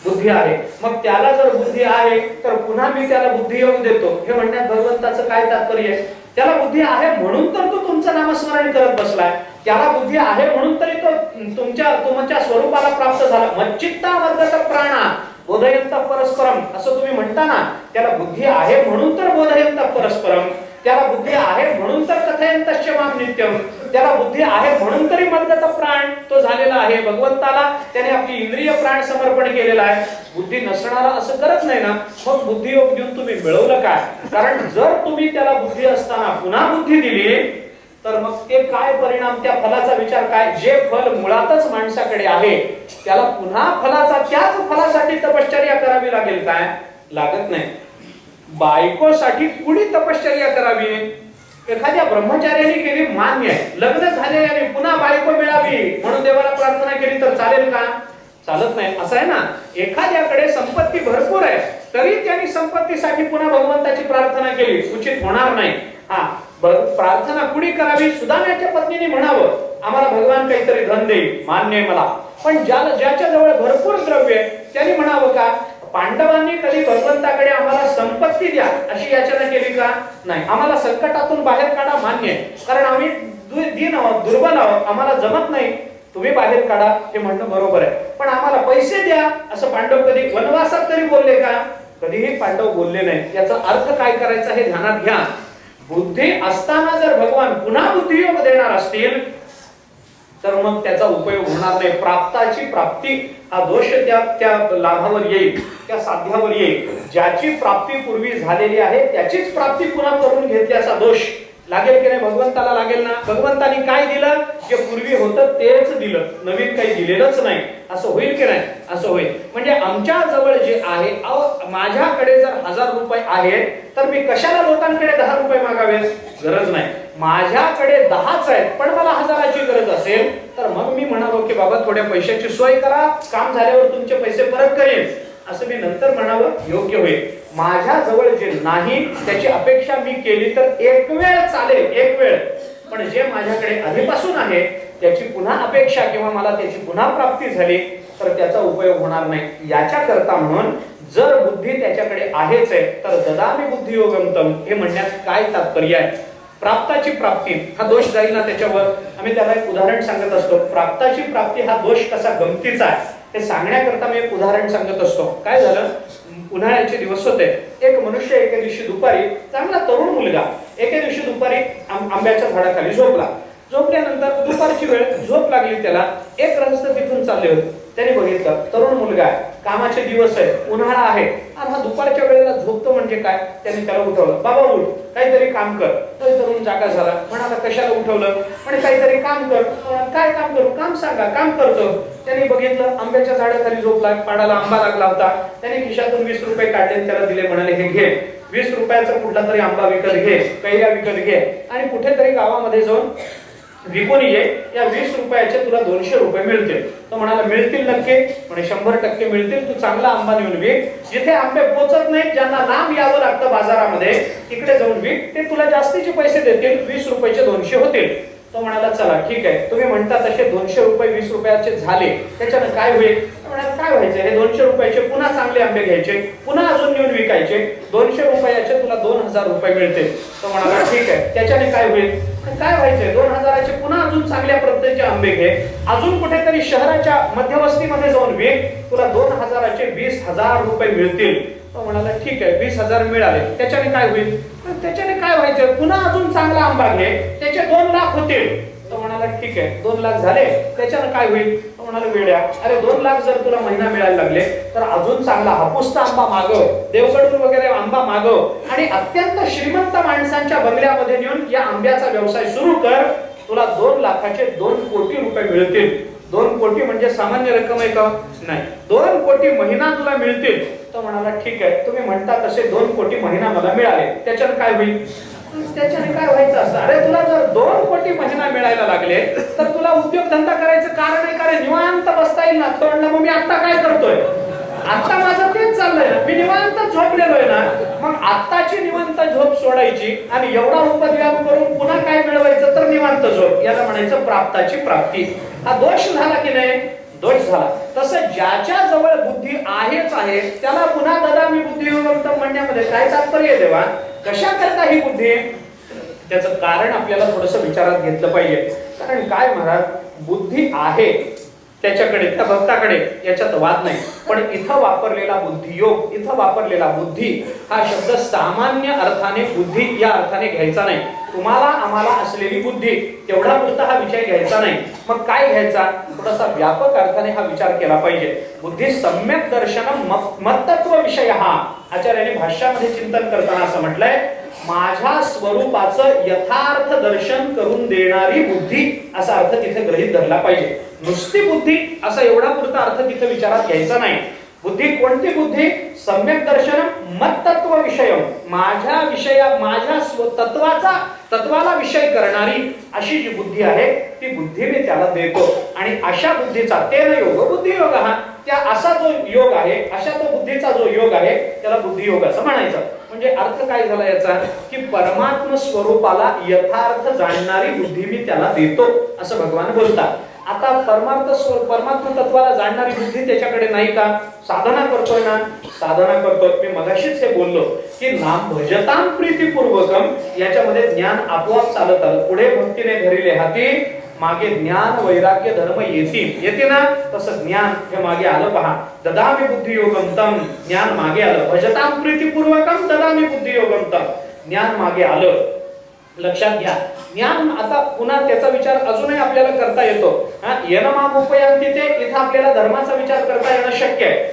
बुद्धी आहे. मग त्याला जर बुद्धी आहे तर पुन्हा मी त्याला बुद्धियोग देतो, हे म्हणण्यात भगवंताचं काय तात्पर्य आहे? त्याला बुद्धी आहे म्हणून तर तो तुमचं नामस्मरण करत बसलाय. त्याला बुद्धी आहे म्हणून तरी तो तुमच्या स्वरूपाला प्राप्त झाला. मच्चित्ता वर्गत प्राणा बोधयंत परस्परम असं तुम्ही म्हणता ना, त्याला बुद्धी आहे म्हणून तर बोधयंत परस्परम, त्याला बुद्धी आहे म्हणून तर कथयंतश्च माम नित्यम, त्याला बुद्धी आहे म्हणून तरी मद्गत प्राण तो झालेला आहे. भगवंताला त्याने आपली इंद्रिय प्राण समर्पण केलेला आहे. बुद्धी नसणारा असं करत नाही ना, मग बुद्धियोग घेऊन तुम्ही मिळवलं काय? कारण जर तुम्ही त्याला बुद्धी असताना पुन्हा बुद्धी दिली तर मग ते काय परिणाम, त्या फलाचा विचार काय? जे फल मुळातच माणसाकडे आहे त्याला पुन्हा त्याच फलासाठी तपश्चर्या करावी लागेल काय? लागत नाही. बायकोसाठी कुणी तपश्चर्या करावी? एखाद्या ब्रह्मचार्याने केली मान्य आहे, लग्न झाले आणि पुन्हा बायको मिळावी म्हणून देवाला प्रार्थना केली तर चालेल का? चालत नाही. असं आहे ना, एखाद्याकडे संपत्ती भरपूर आहे तरी त्यांनी संपत्तीसाठी पुन्हा भगवंताची प्रार्थना केली, उचित होणार नाही. प्रार्थना कुणी करावी? सुदाम्याच्या पत्नीने म्हणावं आम्हाला भगवान काहीतरी धन देईल, मान्य आहे मला. पण ज्याच्या जवळ भरपूर द्रव्य आहे त्यांनी म्हणावं का? पांडवांनी कधी भगवंताकडे आम्हाला संपत्ती द्या अशी याचना केली का? नाही. आम्हाला संकटातून बाहेर काढा, मान्य आहे, कारण आम्ही दीन आहोत, दुर्बल आहोत, आम्हाला जमत नाही, तुम्ही बाहेर काढा हे म्हणणं बरोबर आहे. पण आम्हाला पैसे द्या असं पांडव कधी वनवासात तरी बोलले का? कधीही पांडव बोलले नाही. याचा अर्थ काय करायचा हे ध्यानात घ्या. बुद्धी असताना जर भगवान पुन्हा बुद्धियोग देणार असतील तर मग त्याचा उपयोग होणार नाही. प्राप्ताची प्राप्ती हा दोष त्या लाभावर येईल, त्या साध्यावर येईल. ज्याची प्राप्ती पूर्वी झालेली आहे त्याचीच प्राप्ती पुन्हा करून घेतल्याचा दोष लागेल की नाही? भगवंताला लागेल ना. भगवंतानी काय दिलं? जे पूर्वी होतं तेच दिलं, नवीन काही दिलेलंच नाही. असं होईल की नाही? असं होईल. म्हणजे आमच्या जवळ जे आहे, माझ्याकडे जर 1000 रुपये आहेत तर मी कशाला लोकांकडे 10 रुपये मागावेत? गरज नाही. माझ्याकडे 10च आहेत पण मला 1000ची गरज असेल तर मग मी म्हणावं की बाबा थोड्या पैशाची सोय करा, काम झाल्यावर तुमचे पैसे परत करेन असं मी नंतर म्हणावं योग्य होईल. माझ्या जवळ जे नाही त्याची अपेक्षा मी केली तर एक वेळ चालेल, एक वेळ. पण जे माझ्याकडे आधीपासून आहे त्याची पुन्हा अपेक्षा किंवा मला त्याची पुन्हा प्राप्ती झाली तर त्याचा उपयोग होणार नाही. याच्या करता म्हणून जर बुद्धी त्याच्याकडे आहेच आहे तर ददामी बुद्धियोगम हे म्हणण्यात काय तात्पर्य आहे? प्राप्ताची प्राप्ती हा दोष जाईल ना त्याच्यावर. आम्ही त्याला एक उदाहरण सांगत असतो. प्राप्ताची प्राप्ती हा दोष कसा गमतीचा आहे ते सांगण्याकरता मी एक उदाहरण सांगत असतो. काय झालं, उन्हाळ्याचे दिवस होते. एक मनुष्य एके दिवशी दुपारी, चांगला तरुण मुलगा एके दिवशी दुपारी आंब्याच्या झाडाखाली झोपला. झोपल्यानंतर दुपारची वेळ, झोप लागली त्याला. एक रस्ता तिथून चालले होते. त्याने बघितलं तरुण मुलगा आहे, कामाचे दिवस आहे, उन्हाळा आहे आणि हा दुपारच्या वेळेला झोपतो म्हणजे काय? त्यांनी त्याला उठवलं. बाबा उठ, काहीतरी काम कर. तो तरुण जागा झाला. म्हणाला कशाला उठवलं? म्हणे काहीतरी काम कर. काय काम करू? काम सांगा. काम करतो. त्यांनी बघितलं आंब्याच्या झाडाखाली झोपला, पाडाला आंबा लागला होता. त्याने खिशातून 20 रुपये काढले, त्याला दिले. म्हणाले हे घे, 20 रुपयाचा कुठला तरी आंबा विकत घे, कैऱ्या विकत घे आणि कुठेतरी गावामध्ये जाऊन विकून ये. या 20 रुपयाचे तुला 200 रुपये मिळतील. तो म्हणाला मिळतील नक्की? म्हणे 100% मिळतील. तू चांगला आंबा नेऊन विक. जिथे आंबे पोचत नाहीत, ज्यांना लांब यावं लागतं बाजारामध्ये, तिकडे जाऊन विक. ते तुला जास्तीचे पैसे देतील, 20 रुपयाचे 200 होतील. तो म्हणाला चला ठीक आहे, तुम्ही म्हणता तसे 200 रुपये 20 रुपयाचे झाले, त्याच्यानं काय होईल? म्हणाला काय व्हायचं, हे 200 रुपयाचे पुन्हा चांगले आंबे घ्यायचे, पुन्हा अजून नेऊन विकायचे, 200 रुपयाचे तुला 2000 रुपये मिळतील. तो म्हणाला ठीक आहे, त्याच्याने काय होईल? काय व्हायचंय, 2000चे पुन्हा अजून चांगल्या प्रतीचे आंबे घे, अजून कुठेतरी शहराच्या मध्यवस्तीमध्ये जाऊन विक, तुला 2000चे 20,000 रुपये मिळतील. तो म्हणाला ठीक आहे, 20,000 मिळाले, त्याच्याने काय होईल? त्याच्याने काय व्हायचं, पुन्हा अजून चांगला आंबा घे, त्याचे 2 लाख होतील. तो म्हणाला ठीक आहे, 2 लाख झाले, त्याच्यानं काय होईल? तो म्हणाला वेड्या, अरे 2 लाख जर तुला महिना मिळायला लागले तर अजून चांगला हापूसचा आंबा मागव, देवगडून वगैरे आंबा मागव आणि अत्यंत श्रीमंत माणसांच्या बंगल्यामध्ये नेऊन या आंब्याचा व्यवसाय सुरू कर, तुला 2 लाखाचे 2 कोटी रुपये मिळतील. 2 कोटी म्हणजे सामान्य रक्कम आहे का? नाही. 2 कोटी महिना तुला मिळतील. तो म्हणाला ठीक आहे, तुम्ही म्हणता तसे 2 कोटी महिना मला मिळाले, त्याच्यानं काय होईल? त्याच्याने काय व्हायचं असतं, अरे तुला जर 2 कोटी महिना मिळायला लागले तर तुला उद्योगधंदा करायचं कारण आहे का रे? निवांत बसता येईल ना. तो म्हणला मग मी आता काय करतोय, आता माझं तेच चाललंय ना, मी निवांत झोपलेलोय ना. मग आत्ताची निवांत झोप सोडायची आणि एवढा उपद्व्याप करून पुन्हा काय मिळवायचं तर निवांत झोप, याला म्हणायचं प्राप्ताची प्राप्ती. हा दोष झाला की नाही? दोष झाला. तसं ज्याच्या जवळ बुद्धी आहेच आहे त्याला पुन्हा ददामी बुद्धियोगम म्हणण्यामध्ये काय तात्पर्य देवा? कशा करता ही बुद्धी? त्याचं कारण आपल्याला थोडंसं विचारात घेतलं पाहिजे. कारण काय महाराज, बुद्धी आहे त्याच्याकडे, त्या भक्ताकडे, याच्यात वाद नाही. पण इथं वापरलेला बुद्धियोग, इथं वापरलेला बुद्धी हा शब्द सामान्य अर्थाने बुद्धी या अर्थाने घ्यायचा नाही. तुम्हाला आम्हाला असलेली बुद्धी तेवढा पुरता हा विषय घ्यायचा नाही. मग काय घ्यायचा? थोडासा व्यापक अर्थाने हा विचार केला पाहिजे. बुद्धी सम्यक दर्शन मत्तत्व विषय हा आचार्याने भाष्यामध्ये चिंतन करताना असं म्हटलंय, माझ्या स्वरूपाचं यथार्थ दर्शन करून देणारी बुद्धी असा अर्थ तिथे गृहीत धरला पाहिजे. नुसती बुद्धी असा एवढा पुरता अर्थ तिथे विचारात घ्यायचा नाही. बुद्धी कोणती बुद्धी? सम्यक दर्शन मत्तत्व विषय, माझ्या तत्वाला विषय करणारी अशी जी बुद्धी आहे ती बुद्धी मी त्याला देतो. आणि अशा बुद्धीचा तेन योग बुद्धियोग हा, त्या असा जो योग आहे, अशा तो बुद्धीचा जो योग आहे त्याला बुद्धियोग असं म्हणायचं. म्हणजे अर्थ काय झाला याचा? की परमात्म स्वरूपाला यथार्थ जाणणारी बुद्धी मी त्याला देतो असं भगवान बोलतात. आता परमात्म तत्वाला जाणणारी बुद्धी त्याच्याकडे नाही का? साधना करतोय ना, साधना करतोय. मी मगाशीच हे बोललो की नाम भजताम प्रीतिपूर्वकम, याच्यामध्ये ज्ञान आपोआप चालत आलं. पुढे भक्तीने धरिले हाती, मागे ज्ञान वैराग्य धर्म येते ना, तसं ज्ञान हे मागे आलं पहा. ददामी बुद्धियोगम तम, ज्ञान मागे आलं. भजताम प्रीतिपूर्वकम ददामी बुद्धियोगम तम, ज्ञान मागे आलं. लक्षात घ्या, ज्ञान आता पुन्हा त्याचा विचार अजूनही आपल्याला करता येतो. येनमाम उपयांती ते, इथं आपल्याला धर्माचा विचार करता येणं शक्य आहे.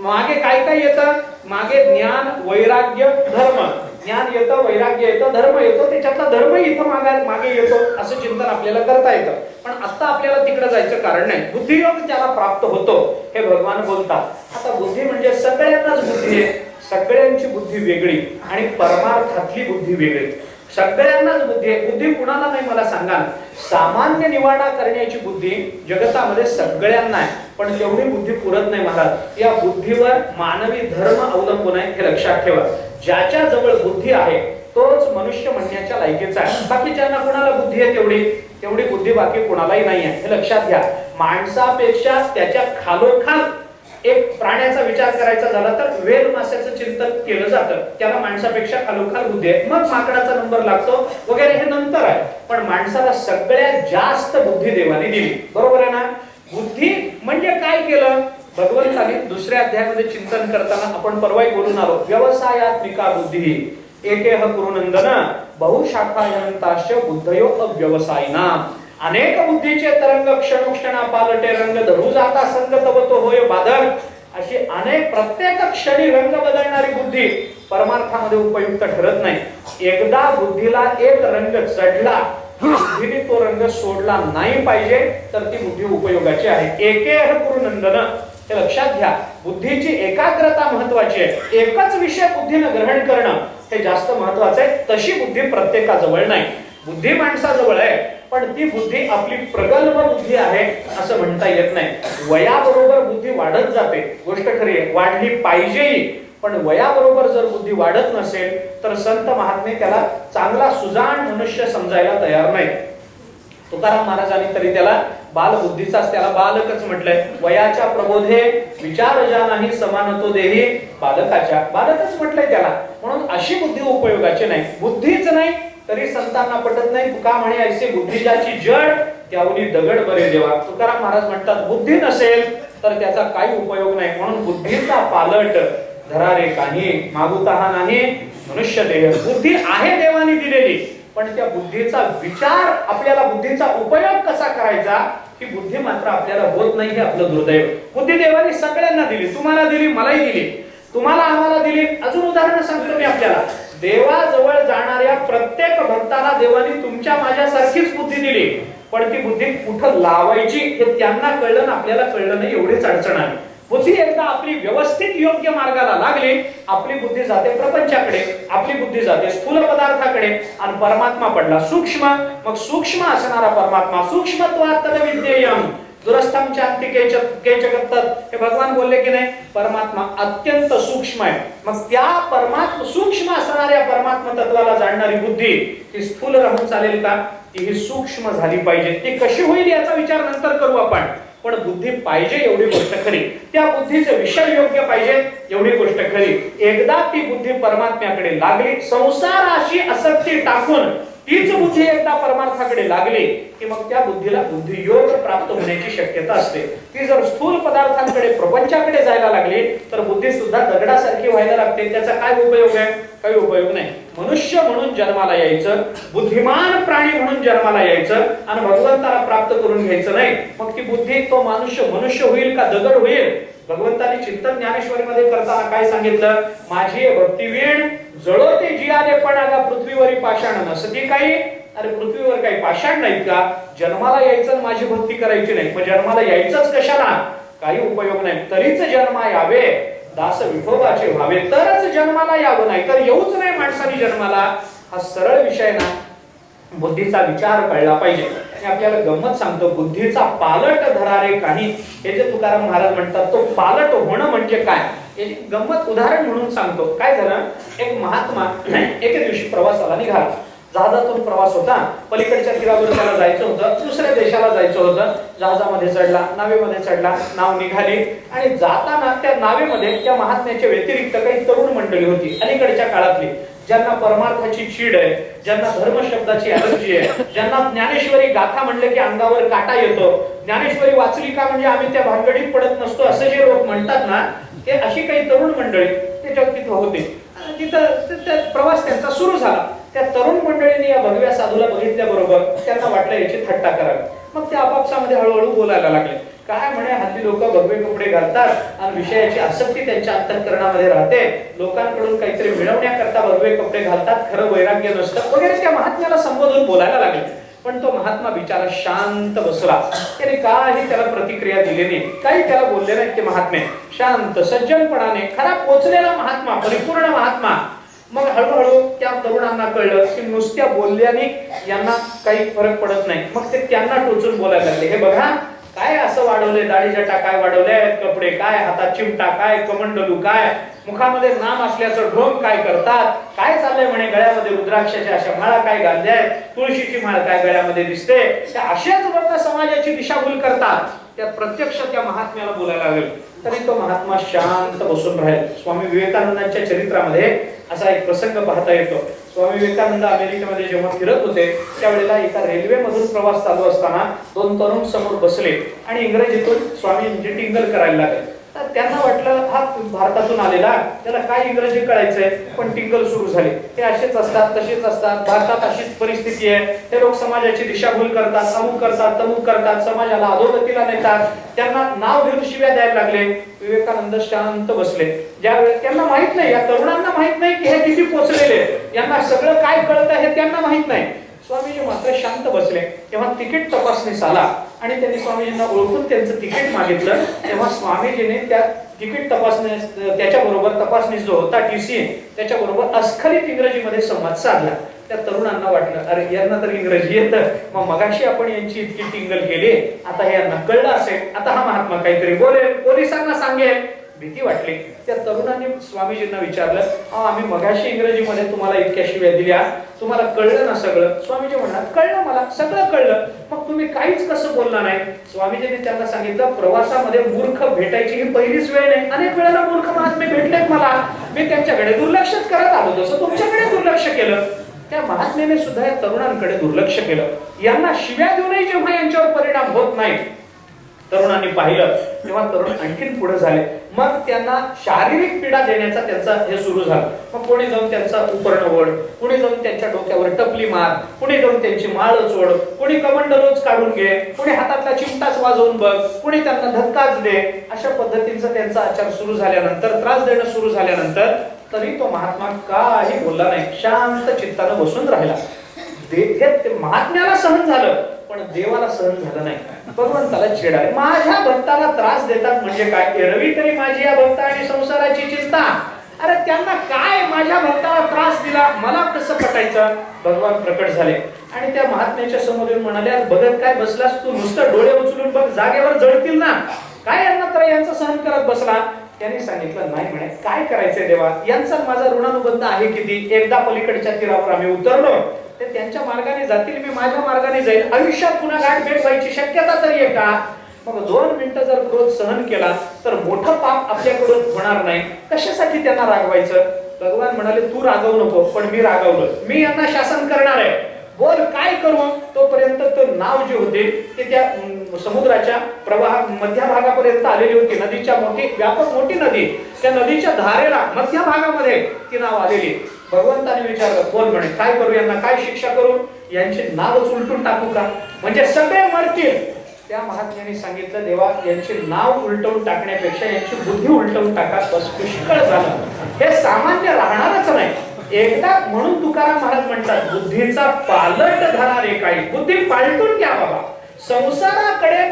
मागे काय काय येतं? मागे ज्ञान वैराग्य धर्म, ज्ञान येतं, वैराग्य येतं, धर्म येतो. त्याच्यातला धर्म इथं मागे येतो असं चिंतन आपल्याला करता येतं. पण आता आपल्याला तिकडे जायचं कारण नाही. बुद्धियोग त्याला प्राप्त होतो हे भगवान बोलतात. आता बुद्धी म्हणजे सगळ्यांनाच बुद्धी आहे, सगळ्यांची बुद्धी वेगळी आणि परमार्थातली बुद्धी वेगळी. सगळ्यांनाच बुद्धी आहे. बुद्धी कुणाला नाही मला सांगा. सामान्य निवाडा करण्याची बुद्धी जगतामध्ये सगळ्यांना आहे, पण तेवढी बुद्धी पुरत नाही महाराज. या बुद्धीवर मानवी धर्म अवलंबून आहे हे लक्षात ठेवा. ज्याच्या जवळ बुद्धी आहे तोच मनुष्य म्हणण्याच्या लायकीचा आहे. बाकीच्यांना कोणाला बुद्धी आहे तेवढी बुद्धी बाकी कोणालाही नाही आहे हे लक्षात घ्या. माणसापेक्षा त्याच्या खालोखाल एक प्राण्याचा विचार करायचा झाला तर वेल माशाचं चिंतन केलं जातं. त्याला माणसापेक्षा खालोखाल बुद्धी आहे. मग माकडाचा नंबर लागतो वगैरे, हे नंतर आहे. पण माणसाला सगळ्यात जास्त बुद्धी देवाने दिली. बरोबर आहे ना? बुद्धी म्हणजे काय केलं? भगवंताने दुसऱ्या अध्यायामध्ये चिंतन करताना आपण परवाही बोलून आलो, व्यवसायात्मिका बुद्धी एकेह कुरुनंदन बहुशाखायंताश्च बुद्धयो अव्यवसायिना. अनेक बुद्धीचे तरंग क्षणोक्षणा पालटे रंग धरू जाता संग तव तो होय बाधक. अशी अनेक प्रत्येक क्षणी रंग बदलणारी बुद्धी परमार्थामध्ये उपयुक्त ठरत नाही. एकदा बुद्धीला एक रंग चढला, बुद्धीने तो रंग सोडला नाही पाहिजे तर ती बुद्धी उपयोगाची आहे. एकेह कुरुनंदन हे लक्षात घ्या. बुद्धीची एकाग्रता महत्वाची आहे. एकच विषय बुद्धीनं ग्रहण करणं हे जास्त महत्वाचं आहे. तशी बुद्धी प्रत्येकाजवळ नाही. बुद्धी माणसाजवळ आहे, पण ती बुद्धी आपली प्रगल्भ बुद्धी आहे असं म्हणता येत नाही. वयाबरोबर बुद्धी वाढत जाते, गोष्ट खरी आहे, वाढली पाहिजेही. पण वयाबरोबर जर बुद्धी वाढत नसेल तर संत महात्मे त्याला चांगला सुजाण मनुष्य समजायला तयार नाही. तुकाराम महाराजांनी तरी त्याला बालबुद्धीचाच त्याला बालकच म्हटलंय. वयाच्या प्रबोधे विचार ज्या नाही समान तो देही बालकच म्हटलंय त्याला. म्हणून अशी बुद्धी उपयोगाची नाही. बुद्धीच नाही तरी संतांना पटत नाही. तुका म्हणे ऐसे बुद्धी ज्याची जड त्यावनी दगड बरे देवा. तुकाराम महाराज म्हणतात बुद्धी नसेल तर त्याचा काही उपयोग नाही. म्हणून बुद्धीचा पालट धरा रे काही मागुताहा नाही मनुष्य देह. बुद्धी आहे देवाने दिलेली, पण त्या बुद्धीचा विचार, आपल्याला बुद्धीचा उपयोग कसा करायचा ही बुद्धी मात्र आपल्याला होत नाही. हे आपलं दुर्दैव. बुद्धी देवाने सगळ्यांना दिली, तुम्हाला दिली, मलाही दिली, तुम्हाला आम्हाला दिली. अजून उदाहरण सांगतो मी आपल्याला. देवाजवळ जाणाऱ्या प्रत्येक भक्ताला देवाने तुमच्या माझ्यासारखीच बुद्धी दिली, पण ती बुद्धी कुठं लावायची हे त्यांना कळलं ना आपल्याला कळलं नाही, एवढीच अडचण आहे. बुद्धी एकदा आपली व्यवस्थित योग्य मार्गाला लागली, आपली बुद्धी जाते प्रपंचाकडे, आपली बुद्धी जाते स्थूल पदार्थाकडे आणि परमात्मा पडला सूक्ष्म. मग सूक्ष्म असणारा परमात्मा, सूक्ष्मत्वात् तद्विज्ञेयम् दुरस्थम चांती के जगत्तत्, हे भगवान बोलले की नाही. परमात्मा अत्यंत सूक्ष्म आहे. मग त्या परमात्मा सूक्ष्म असणाऱ्या परमात्मा तत्वाला जाणणारी बुद्धी ही स्थूल राहून चालेल का? ती सूक्ष्म झाली पाहिजे. ती कशी होईल याचा विचार नंतर करू आपण. पण बुद्धी पाहिजे एवढी गोष्ट खरी, त्या बुद्धीचे विषय योग्य पाहिजे एवढी गोष्ट खरी. एकदा ती बुद्धी परमात्म्याकडे लागली, संसाराशी आसक्ती टाकून तीच बुद्धी एकदा परमार्थाकडे लागली की मग त्या बुद्धीला बुद्धियोग प्राप्त होण्याची शक्यता असते. ती जर स्थूल पदार्थांकडे प्रपंचाकडे जायला लागली तर बुद्धी सुद्धा दगडासारखी व्हायला लागते. त्याचा काय उपयोग आहे? काही उपयोग नाही. मनुष्य म्हणून जन्माला यायचं, बुद्धिमान प्राणी म्हणून जन्माला यायचं आणि भगवंताला प्राप्त करून घ्यायचं नाही. मग ती बुद्धी, तो मनुष्य होईल का दगड होईल? भगवंताने चिंतन ज्ञानेश्वरीमध्ये करताना काय सांगितलं? माझी भक्तिवीण जळोते जियाले पण आता पृथ्वीवरी पाषाण नसती काही. अरे पृथ्वीवर काही पाषाण नाहीत का? जन्माला यायचं माझी भक्ती करायची नाही, मग जन्माला यायचंच कशाला? काही उपयोग नाही. तरीच जन्मा यावे दास विठोबाचे व्हावे, तरच जन्माला यावं, नाही तर येऊच नाही माणसाने जन्माला. हा सरळ विषय ना, बुद्धीचा विचार कळला पाहिजे. आणि आपल्याला गंमत सांगतो, बुद्धीचा पालट धरारे काही, हे जे तुकाराम महाराज म्हणतात, तो पालट होणं म्हणजे काय याची गंमत उदाहरण म्हणून सांगतो. काय झालं, एक महात्मा एके दिवशी प्रवासाला निघाला. जहाजातून प्रवास होता, पलीकडच्या तीरावर त्याला जायचं होतं, दुसऱ्या देशाला जायचं होतं. जहाजामध्ये चढला, नावेमध्ये चढला, नाव निघाली आणि जाताना त्या नावेमध्ये त्या महात्म्याच्या व्यतिरिक्त काही तरुण मंडळी होती, अलीकडच्या काळातली, ज्यांना परमार्थाची चीड आहे, ज्यांना धर्म शब्दाची अलर्जी आहे, ज्यांना ज्ञानेश्वरी गाथा म्हणले की अंगावर काटा येतो, ज्ञानेश्वरी वाचली का म्हणजे आम्ही त्या भानगडीत पडत नसतो असं जे लोक म्हणतात ना, ते अशी काही तरुण मंडळी त्याच्यात तिथं होते. तिथं प्रवास त्यांचा सुरू झाला. त्या तरुण मंडळींनी या भगव्या साधूला बघितल्याबरोबर त्यांना वाटलं याची थट्टा करावी. मग ते आपापसामध्ये हळूहळू बोलायला लागले. काय म्हणे, हल्ली लोक भगवे कपडे घालतात आणि विषयाची आसक्ती त्यांच्या अंतःकरणामध्ये राहते, लोकांकडून काहीतरी मिळवण्याकरता भगवे कपडे घालतात, खरं वैराग्य नसतं वगैरे त्या महात्म्याला संबोधून बोलायला लागले. पण तो महात्मा बिचारा शांत बसला. त्याने काही त्याला प्रतिक्रिया दिली नाही, काही त्याला बोलले नाही. ते महात्मे शांत सज्जनपणाने, खरा पोचलेला महात्मा, परिपूर्ण महात्मा. मग हळूहळू त्या तरुणांना कळलं की नुसत्या बोलल्याने यांना काही फरक पडत नाही. मग ते त्यांना टोचून बोलायला लागले, हे बघा काय असं वाढवले, दाढी जटा काय वाढवले, कपडे काय, हातात चिमटा काय, कमंडलू काय, मुखामध्ये नाम असल्याचं ढोंग काय करतात, काय चाललंय म्हणे, गळ्यामध्ये रुद्राक्षाच्या अशा माळा काय घालल्यात, तुळशीची माळ काय गळ्यामध्ये दिसते. त्या अशाच लोक समाजाची दिशाभूल करतात. त्या प्रत्यक्ष त्या महात्म्याला बोलायला लागले. तरी तो महात्मा शांत बसून राहील. स्वामी विवेकानंदांच्या चरित्रामध्ये असा एक प्रसंग पाहता येतो. स्वामी विवेकानंद अमेरिकेमध्ये जेव्हा फिरत होते त्यावेळेला एका रेल्वेमधून प्रवास चालू असताना दोन तरुण समोर बसले आणि इंग्रजीतून स्वामींची टिंगल करायला लागले. तर त्यांना वाटलं हा भारतातून आलेला, त्याला काय इंग्रजी कळायचंय, पण टिंगल सुरू झाली. हे असेच असतात, तसेच असतात, भारतात अशीच परिस्थिती आहे, हे लोक समाजाची दिशाभूल करतात, अमुक करतात, तमुक करतात, समाजाला अधोगतीला नेतात. त्यांना नाव घेऊन शिव्या द्यायला लागले. विवेकानंद शांत बसले. ज्यावेळेस त्यांना माहित नाही, या तरुणांना माहित नाही की हे किती पोचलेले, यांना सगळं काय कळत हे त्यांना माहित नाही. स्वामीजी मात्र शांत बसले. तेव्हा तिकीट तपासणीस आला आणि त्यांनी स्वामीजींना ओळखून त्यांचं तिकीट मागितलं. तेव्हा स्वामीजीने त्या तिकीट तपासणीस, त्याच्याबरोबर तपासणीस जो होता टीसी, त्याच्याबरोबर अस्खलित इंग्रजीमध्ये संवाद साधला. त्या तरुणांना वाटलं अरे यांना तर इंग्रजी येतं, मग मगाशी आपण यांची इतकी टिंगल केली, आता हे यांना कळलं असेल, आता हा महात्मा काहीतरी बोलेल, पोलिसांना सांगेल. भीती वाटली. त्या तरुणांनी स्वामीजींना विचारलं, आम्ही मगाशी इंग्रजीमध्ये तुम्हाला इतक्या शिव्या दिल्या, तुम्हाला कळलं ना सगळं? स्वामीजी म्हणतात कळलं, मला सगळं कळलं, मग तुम्ही काहीच कसं बोलला नाही? स्वामीजींनी त्यांना सांगितलं, प्रवासामध्ये मूर्ख भेटायची ही पहिलीच वेळ नाही, अनेक वेळेला मूर्ख महात्मे भेटलेत मला, मी त्यांच्याकडे दुर्लक्षच करत आलो, जसं तुमच्याकडे दुर्लक्ष केलं. त्या महात्म्याने सुद्धा या तरुणांकडे दुर्लक्ष केलं. यांना शिव्या देऊनही जेव्हा यांच्यावर परिणाम होत नाही, तरुणांनी पाहिलं तेव्हा तरुण आणखीन पुढे झाले. मग त्यांना शारीरिक पीडा देण्याचा त्यांचा हे सुरू झालं. मग कोणी जाऊन त्यांचा उपर्ण ओढ, कोणी जाऊन त्यांच्या डोक्यावर टपली मार, कोणी जाऊन त्यांची माळ चोड, कोणी कमंडलोच काढून घे, कोणी हातातला चिमटाच वाजवून बघ, कोणी त्यांना धक्काच दे. अशा पद्धतीचा त्यांचा आचार सुरू झाल्यानंतर, त्रास देणं सुरू झाल्यानंतर तरी तो महात्मा काही बोलला नाही, शांत चित्तानं बसून राहिला. महात्म्याला सहन झालं पण देवाला सहन झालं नाही. भगवंताला चिडाले, माझ्या भक्ताला त्रास देतात म्हणजे काय, एरवी तरी माझी या भक्ता आणि संसाराची चिंता. अरे त्यांना काय, माझ्या भक्ताला त्रास दिला, मला कसं पटायचं? भगवान प्रकट झाले आणि त्या महात्म्याच्या समोर येऊन म्हणाले, बघत काय बसलास तू, नुसतं डोळे उचलून बघ, जागेवर जळतील ना, काय यांना तर यांचं सहन करत बसला? त्यांनी सांगितलं, नाही म्हणे, काय करायचंय देवा, यांचा माझा ऋणानुबंध आहे किती, एकदा पलीकडच्या तीरावर आम्ही उतरलो, ते त्यांच्या मार्गाने जातील, मी माझ्या मार्गाने जाईल, आयुष्यात पुन्हा गाठ भेट व्हायची शक्यता तरी आहे का? मग 2 मिनिटं जर क्रोध सहन केला तर मोठं पाप आपल्याकडून होणार नाही. कशासाठी त्यांना रागवायचं? भगवान म्हणाले तू रागवू नको, पण मी रागवलं, मी यांना शासन करणार आहे. बोल काय करू? तोपर्यंत तो नाव जे होते ते त्या समुद्राच्या प्रवाह मध्यभागापर्यंत आलेली होती. नदीच्या व्यापक मोठी नदी, त्या नदीच्या धारेला मध्य भागामध्ये ती नाव आलेली. भगवंताने विचारलं, बोल म्हणे काय करू यांना, काय शिक्षा करू? यांचे नावच उलटून टाकू का, म्हणजे सगळे मरतील? त्या महात्म्याने सांगितलं, देवा यांचे नाव उलटवून टाकण्यापेक्षा यांची बुद्धी उलटवून टाका, बस पुष्कळ झालं. हे सामान्य राहणारच नाही. एकदा म्हणून तुकाराम महाराज म्हणतात, बुद्धीचा पालट धरारे काही, बुद्धी पालटून घ्या बाबा. संसाराकडे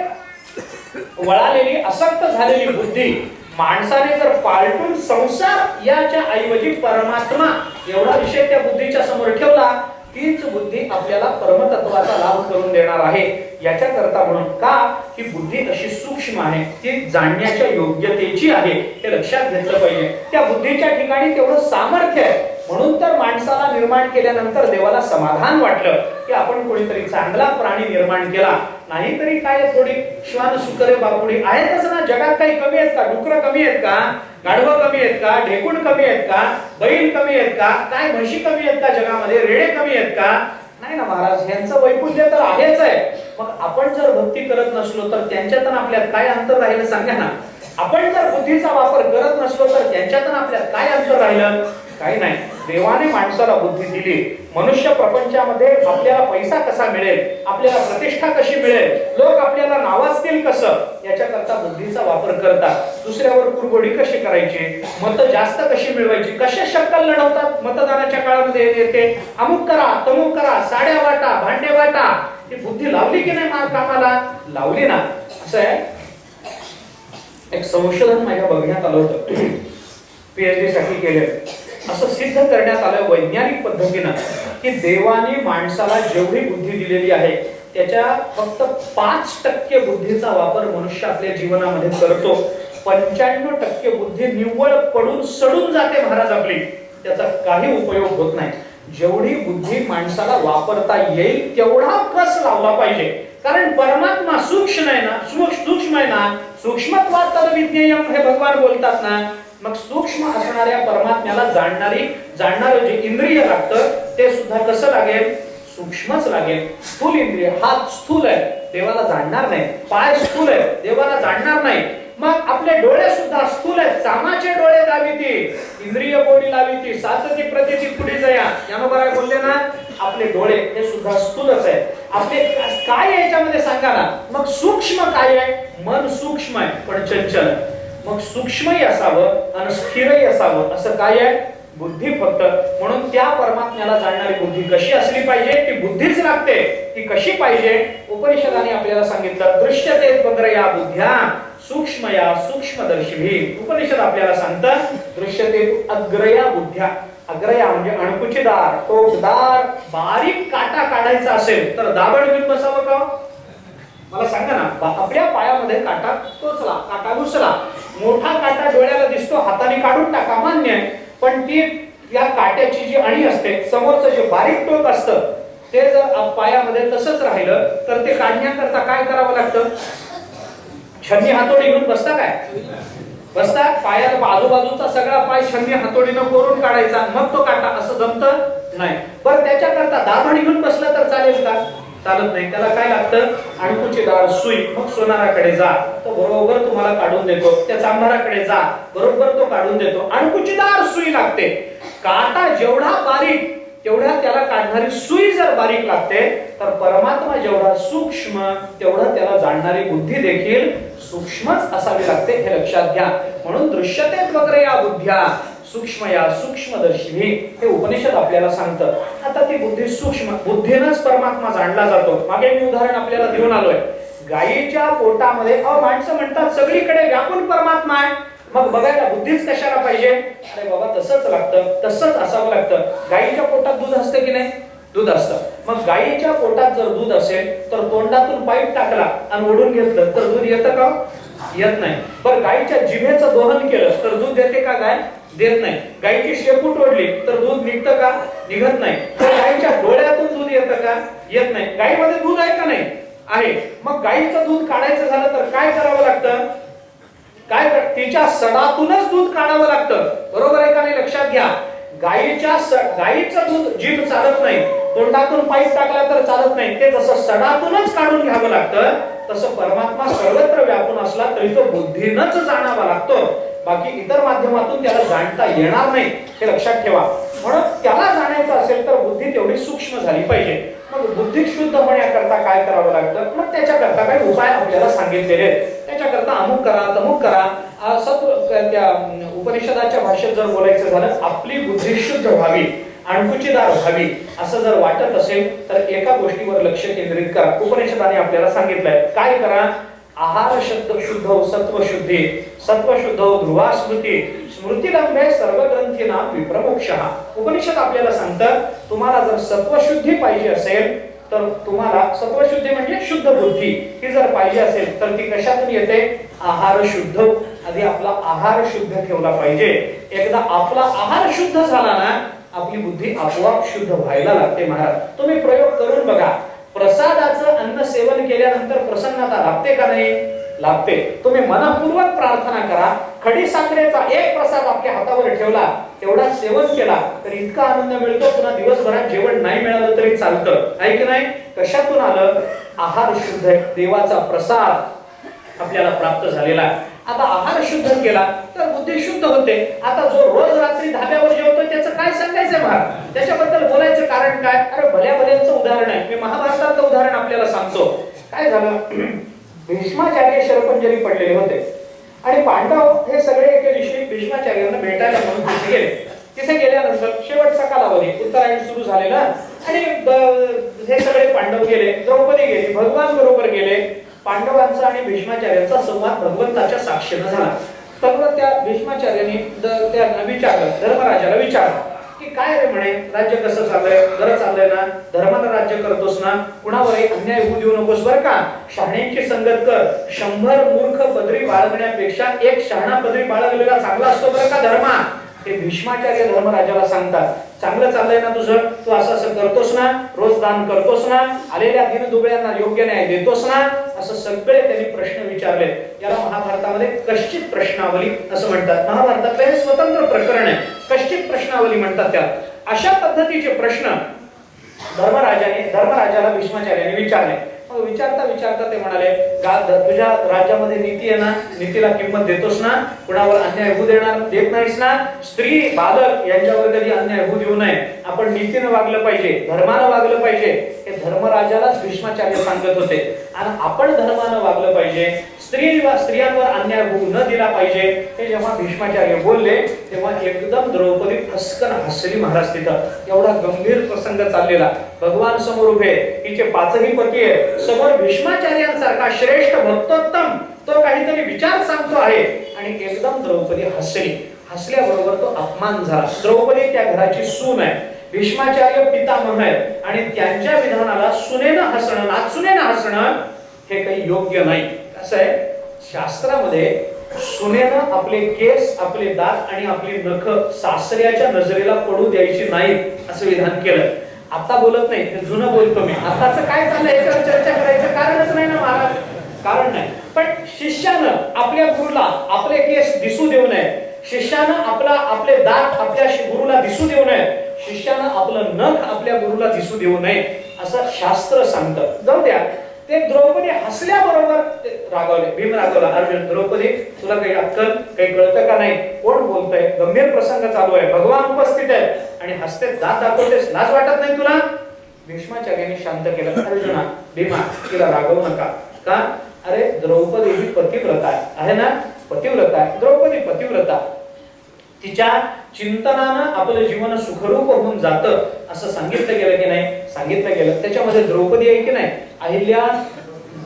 वळालेली आसक्त झालेली बुद्धी माणसाने जर पालटून संसार याच्या ऐवजी परमात्मा एवढा विषय त्या बुद्धीच्या समोर ठेवला, तीच बुद्धी आपल्याला परमतत्वाचा लाभ करून देणार आहे. याच्या करता म्हणून का ही बुद्धी अशी सूक्ष्म आहे, ती जाणण्याच्या योग्यतेची आहे, हे लक्षात घेतलं पाहिजे. त्या बुद्धीच्या ठिकाणी तेवढं सामर्थ्य आहे. म्हणून तर माणसाला निर्माण केल्यानंतर देवाला समाधान वाटलं की आपण कोणीतरी चांगला प्राणी निर्माण केला. नाहीतरी काय थोडी श्वान सुकरे बापुडी आहेतच ना जगात. काही कमी आहेत का? डुकरं कमी आहेत का? गाढवं कमी आहेत का? ढेकूण कमी आहेत का? बैल कमी आहेत का? काय म्हशी कमी आहेत का जगामध्ये? रेडे कमी आहेत का? नाही ना महाराज, यांचं वैपुल्य तर आहेच आहे. मग आपण जर भक्ती करत नसलो तर त्यांच्यात आपल्यात काय अंतर राहिलं सांगा ना. आपण जर बुद्धीचा वापर करत नसलो तर त्यांच्यात आपल्यात काय अंतर राहिलं? काही नाही. देवाने माणसाला बुद्धी दिली. मनुष्य प्रपंचामध्ये आपल्याला पैसा कसा मिळेल, आपल्याला प्रतिष्ठा कशी मिळेल, लोक आपल्याला नावाजतील कसं, याच्याकरता बुद्धीचा वापर करतात. दुसऱ्यावर कुरघोडी कशी करायची, मत जास्त कशी मिळवायची, कसे शक्कल लढवतात मतदानाच्या काळामध्ये येते. अमुक करा, तमुक करा, साड्या वाटा, भांडे वाटा. ही बुद्धी लावली की नाही कामाला? लावली ना. असं आहे, एक संशोधन माझ्या बघण्यात आलं होतं, PhD साठी केले. असं सिद्ध करण्यात आलं वैज्ञानिक पद्धतीनं की देवाने माणसाला जेवढी बुद्धी दिलेली आहे त्याच्या फक्त 5% बुद्धीचा वापर मनुष्य आपल्या जीवनामध्ये करतो. 95% बुद्धी निव्वळ पडून सडून जाते महाराज आपली, त्याचा काही उपयोग होत नाही. जेवढी बुद्धी माणसाला वापरता येईल तेवढा कस लावला पाहिजे. कारण परमात्मा सूक्ष्म आहे ना, सूक्ष्म आहे ना, सूक्ष्मत्वात तद्विज्ञेयम हे भगवान बोलतात ना. मग सूक्ष्म असणाऱ्या परमात्म्याला जाणणारं जे इंद्रिय लागतं ते सुद्धा कसं लागेल? सूक्ष्मच लागेल. स्थूल इंद्रिय, हात स्थूल आहे, देवाला जाणणार नाही. पाय स्थूल आहे, देवाला जाणणार नाही. मग आपले डोळे सुद्धा स्थूल आहेत, सामाचे डोळे लाविती, इंद्रिय बोडी लाविती, सातती प्रतीची पुढे जया. यानोबराय बोलले ना, आपले डोळे हे सुद्धा स्थूलच आहे. आपले काय याच्यामध्ये सांगा ना. मग सूक्ष्म काय आहे? मन सूक्ष्म आहे पण चंचल. मग सूक्ष्मही असावं आणि स्थिरही असावं, असं काय आहे? बुद्धी फक्त. म्हणून त्या परमात्म्याला जाणणारी बुद्धी कशी असली पाहिजे? ती बुद्धीच लागते. ती कशी पाहिजे? उपनिषदाने आपल्याला सांगितलं, दृश्यते त्वग्रया बुद्ध्या सूक्ष्मया सूक्ष्मदर्शिभी. उपनिषद आपल्याला सांगतं, दृश्यते अग्रया बुद्ध्या. अग्रया म्हणजे अणकुचीदार, टोकदार, बारीक काटा काढायचा असेल तर दाबड घेऊन बसावं का? मला सांगा ना. आपल्या पायामध्ये काटा टोचला, काटा घुसला, मोठा काटा डोळ्याला दिसतो, हाताने काढून टाका, मान्य आहे. पण ती या काट्याची जी अणी असते, समोरचं जे बारीक टोक असतं, ते जर पायामध्ये तसंच राहिलं तर ते काढण्याकरता काय करावं लागतं? छन्नी हातोडी घेऊन बसता काय? बसता. पायाला आजूबाजूचा सगळा पाय छन्नी हातोडीनं कोरून काढायचा, मग तो काटा. असं जमतं नाही. बरं त्याच्याकरता दाभण घेऊन बसलं तर चालेल का? चालत नाही. त्याला काय लागतं? अणकुचीदार सुई. मग सोनाराकडे जा, तो बरोबर तुम्हाला काढून देतो. त्या चांभाराकडे जा, बरोबर तो काढून देतो. अणकुचीदार सुई लागते. काटा जेवढा बारीक तेवढा त्याला काढणारी सुई जर बारीक लागते, तर परमात्मा जेवढा सूक्ष्म तेवढा त्याला जाणणारी बुद्धी देखील सूक्ष्मच असावी लागते, हे लक्षात घ्या. म्हणून दृश्यते त्वग्रया बुद्ध्या सूक्ष्मया सूक्ष्मदर्शिभी हे उपनिषद आपल्याला सांगतं. आता ती बुद्धी सूक्ष्म, बुद्धीनंच परमात्मा जाणला जातो. मागे मी उदाहरण आपल्याला देऊन आलोय. गायीच्या पोटामध्ये माणसं म्हणतात सगळीकडे व्यापून परमात्मा आहे, मग बघायला बुद्धीच कशाला पाहिजे? अरे बाबा तसंच लागतं, तसंच असावं लागतं. गायीच्या पोटात दूध असतं की नाही? दूध असतं. मग गायीच्या पोटात जर दूध असेल तर तोंडातून पाईप टाकला आणि ओढून घेतलं तर दूध येतं का? येत नाही. पण गायीच्या जिभेचं दोहन केलं तर दूध देते का गाय? देत नाही. गायीची शेपूट ओढली तर दूध निघतं का? निघत नाही. तर गायीच्या डोळ्यातून दूध येतं का? येत नाही. गायीमध्ये दूध आहे का नाही? आहे. मग गाईचं दूध काढायचं झालं तर काय करावं लागतं? तिच्या सडातूनच दूध काढावं लागतं. बरोबर आहे का नाही? लक्षात घ्या. गाईचं दूध जीभ चालत नाही, तोंडातून पाईप टाकला तर चालत नाही, ते जसं सडातूनच काढून घ्यावं लागतं तसं परमात्मा सर्वत्र व्यापून असला तरी तो बुद्धीनच जाणावा लागतो. बाकी इतर माध्यमातून त्याला जाणता येणार नाही, हे लक्षात ठेवा. म्हणून त्याला जाणायचं असेल तर बुद्धी तेवढी सूक्ष्म झाली पाहिजे. मग बुद्धी शुद्ध होण्याकरता काय करावं लागतं? मग त्याच्याकरता काही उपाय आपल्याला सांगितलेले आहेत. त्याच्याकरता अमुक करा तमुक करा. त्या उपनिषदाच्या भाषेत जर बोलायचं झालं, आपली बुद्धी शुद्ध व्हावी, अणकुचीदार व्हावी असं जर वाटत असेल तर एका गोष्टीवर लक्ष केंद्रित करा. उपनिषदाने आपल्याला सांगितलंय काय करा? आहार शुद्ध सत्वशुद्धी, सत्वशुद्ध ध्रुवा स्मृती, स्मृतिलंबे सर्व ग्रंथीना विप्रमोक्षः. उपनिषद आपल्याला सांगतं तुम्हाला जर सत्वशुद्धी पाहिजे असेल तर तुम्हाला सत्वशुद्धी म्हणजे शुद्ध बुद्धी ही जर पाहिजे असेल तर ती कशातून येते? आहार शुद्ध. आधी आपला आहार शुद्ध ठेवला पाहिजे. एकदा आपला आहार शुद्ध झाला ना आपली बुद्धी आपोआप शुद्ध व्हायला लागते. महाराज तुम्ही प्रयोग करून बघा. प्रसादाचं अन्न सेवन केल्यानंतर प्रसन्नता लाभते का नाही? लाभते. तुम्ही मनपूर्वक प्रार्थना करा. खडी साखरेचा एक प्रसाद आपल्या हातावर ठेवला, तेवढा सेवन केला तर इतका आनंद मिळतो, पुन्हा दिवसभरात जेवण नाही मिळालं तरी चालतं. आहे की नाही? कशातून आलं? आहार शुद्ध, देवाचा प्रसाद आपल्याला प्राप्त झालेला आहे. आता आहार शुद्ध केला तर बुद्धी शुद्ध होते. आता जो रोज रात्री धाब्यावर जेवतो त्याचं काय सांगायचं महाराज? त्याच्याबद्दल बोलायचं कारण काय? अरे भल्या भल्यांचं उदाहरण आहे. मी महाभारतातलं उदाहरण आपल्याला सांगतो. काय झालं? भीष्माचार्य शरपंजरी पडलेले होते आणि पांडव हे सगळे एके दिवशी भीष्माचार्यांना भेटायला म्हणून तिथे गेले. तिथे गेल्यानंतर शेवटचा कालावधी, उत्तरायण सुरू झालेला आणि हे सगळे पांडव गेले, द्रौपदी गेली, भगवान बरोबर गेले. पांडवांचा आणि भीष्माचार्यांचा संवाद भगवंताच्या साक्षीने झाला. तर त्या भीष्माचार्यांनी त्यांना विचारलं, धर्मराजाला विचारलं की काय रे म्हणे, राज्य कसं चाललंय? बरं चाललंय ना? धर्मानं राज्य करतोस ना? कुणावरही अन्याय होऊ देऊ नकोस बरं का? शहाण्यांची संगत कर. 100 मूर्ख पदरी बाळगण्यापेक्षा एक शहाणा पदरी बाळगलेला चांगला असतो बरं का धर्मा. हे भीष्माचार्य धर्मराजाला सांगतात. चांगलं चाललंय ना तुझं? तू असं करतोस ना? रोज दान करतोस ना? आलेल्या दीनदुबळ्यांना योग्य न्याय देतोस ना? असं सगळे त्यांनी प्रश्न विचारले. याला महाभारतामध्ये कश्चित प्रश्नावली असं म्हणतात. महाभारतातलं हे स्वतंत्र प्रकरण आहे. कश्चित प्रश्नावली म्हणतात त्याला. अशा पद्धतीचे प्रश्न धर्मराजाला भीष्माचार्यांनी विचारले. मग विचारता ते म्हणाले, तुझ्या राज्यामध्ये नीती आहे ना? नीतीला किंमत देतोस ना? कुणावर अन्याय होऊ देत नाहीस ना? स्त्री बालक यांच्यावर कधी अन्याय होऊ देऊ नये. आपण नीतीनं वागलं पाहिजे, धर्मानं वागलं पाहिजे. हे धर्मराजालाच भीष्माचार्य सांगत होते. आणि आपण धर्मानं वागलं पाहिजे, स्त्रियांवर अन्याय होऊ न दिला पाहिजे. हे जेव्हा भीष्माचार्य बोलले तेव्हा एकदम द्रौपदी फसकन हसली महाराज. तिथं एवढा गंभीर प्रसंग चाललेला, भगवान समोर उभे, हिचे 5ही पती आहे, समोर भीष्माचार्यांसारखा श्रेष्ठ भक्तोत्तम तो काहीतरी विचार सांगतो आहे आणि एकदम द्रौपदी हसली. हसल्याबरोबर तो अपमान झाला. द्रौपदी त्या घराची सून आहे, भीष्माचार्य पितामह आहेत आणि त्यांच्या विधानाला सुनेनं हसणं, नाचुनेनं हसणं हे काही योग्य नाही. कसं आहे, शास्त्रामध्ये सुनेनं आपले केस, आपले दात आणि आपली नख सासऱ्याच्या नजरेला पडू द्यायची नाहीत असं विधान केलं. आता बोलत नाही, हे जुनं बोलतो मी. आताच काय चाललंय याच्यावर चर्चा करायचं कारणच नाही ना महाराज, कारण नाही. पण शिष्यानं आपल्या गुरुला आपले केस दिसू देऊ नये, शिष्यानं आपले दात आपल्या गुरुला दिसू देऊ नये, शिष्यानं आपलं नख आपल्या गुरुला दिसू देऊ नये असं शास्त्र सांगतं. जाऊ द्या. ते द्रौपदी हसल्याबरोबर रागावले. भीम रागावला, अर्जुन द्रौपदी तुला काही अक्कल, काही कळतं का नाही? कोण बोलतंय? गंभीर प्रसंग चालू आहे, भगवान उपस्थित आहे आणि हसते, दात दाखवतेस, लाज वाटत नाही तुला? भीष्माचार्यांनी शांत केलं. अर्जुना, भीमा, तिला रागवू नका. का? अरे द्रौपदी ही पतिव्रता आहे ना? पतिव्रता आहे द्रौपदी, पतिव्रता. तिच्या चिंतनानं आपलं जीवन सुखरूप होऊन जातं असं सांगितलं गेलं की नाही? सांगितलं गेलं. त्याच्यामध्ये द्रौपदी आहे की नाही? अहिल्या,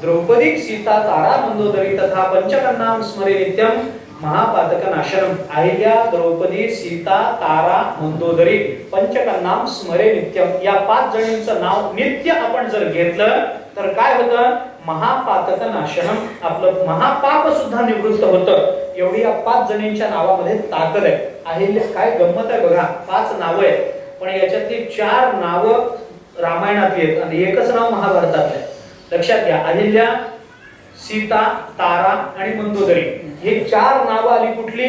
द्रौपदी, सीता, तारा, मंदोदरी तथा पंचकन्नाम स्मरे नित्यम महापातक नाशनम. अहिल्या, द्रौपदी, सीता, तारा, मंदोदरी, पंचकन्नाम स्मरे नित्यम या 5 जणींचं नाव नित्य आपण जर घेतलं तर काय होतं? महापातक नाशनम, आपलं महापाप सुद्धा निवृत्त होतं. एवढी या 5 जणींच्या नावामध्ये ताकद आहे. अहिल्या, काय गंमत आहे बघा, 5 नावं आहेत पण याच्यातली 4 नावं रामायणातली आहेत आणि एकच नाव महाभारतातलं आहे. लक्षात घ्या, अहिल्या, सीता, तारा आणि मंदोदरी हे 4 नावं आली कुठली?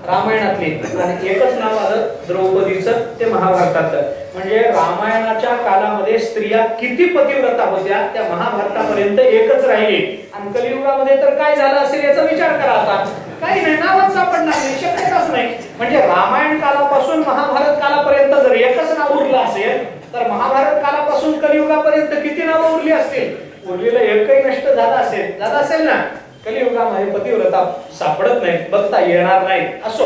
रामायणातली. आणि एकच नाव आलं द्रौपदीचं, ते महाभारतातलं. म्हणजे रामायणाच्या कालामध्ये स्त्रिया किती पतिव्रता होत्या त्या महाभारतापर्यंत एकच राहिली. आणि कलियुगामध्ये तर काय झालं असेल याचा विचार करा आता. काही नाही, नावच सापडणार नाही, शक्यताच नाही. म्हणजे रामायण कालापासून महाभारत कालापर्यंत जर एकच नाव उरलं असेल तर महाभारत कालापासून कलियुगापर्यंत किती नावं उरली असतील? उरलेलं एकही नष्ट झालं असेल ना. कलियुगामध्ये पतिव्रता सापडत नाही, बघता येणार नाही. असो,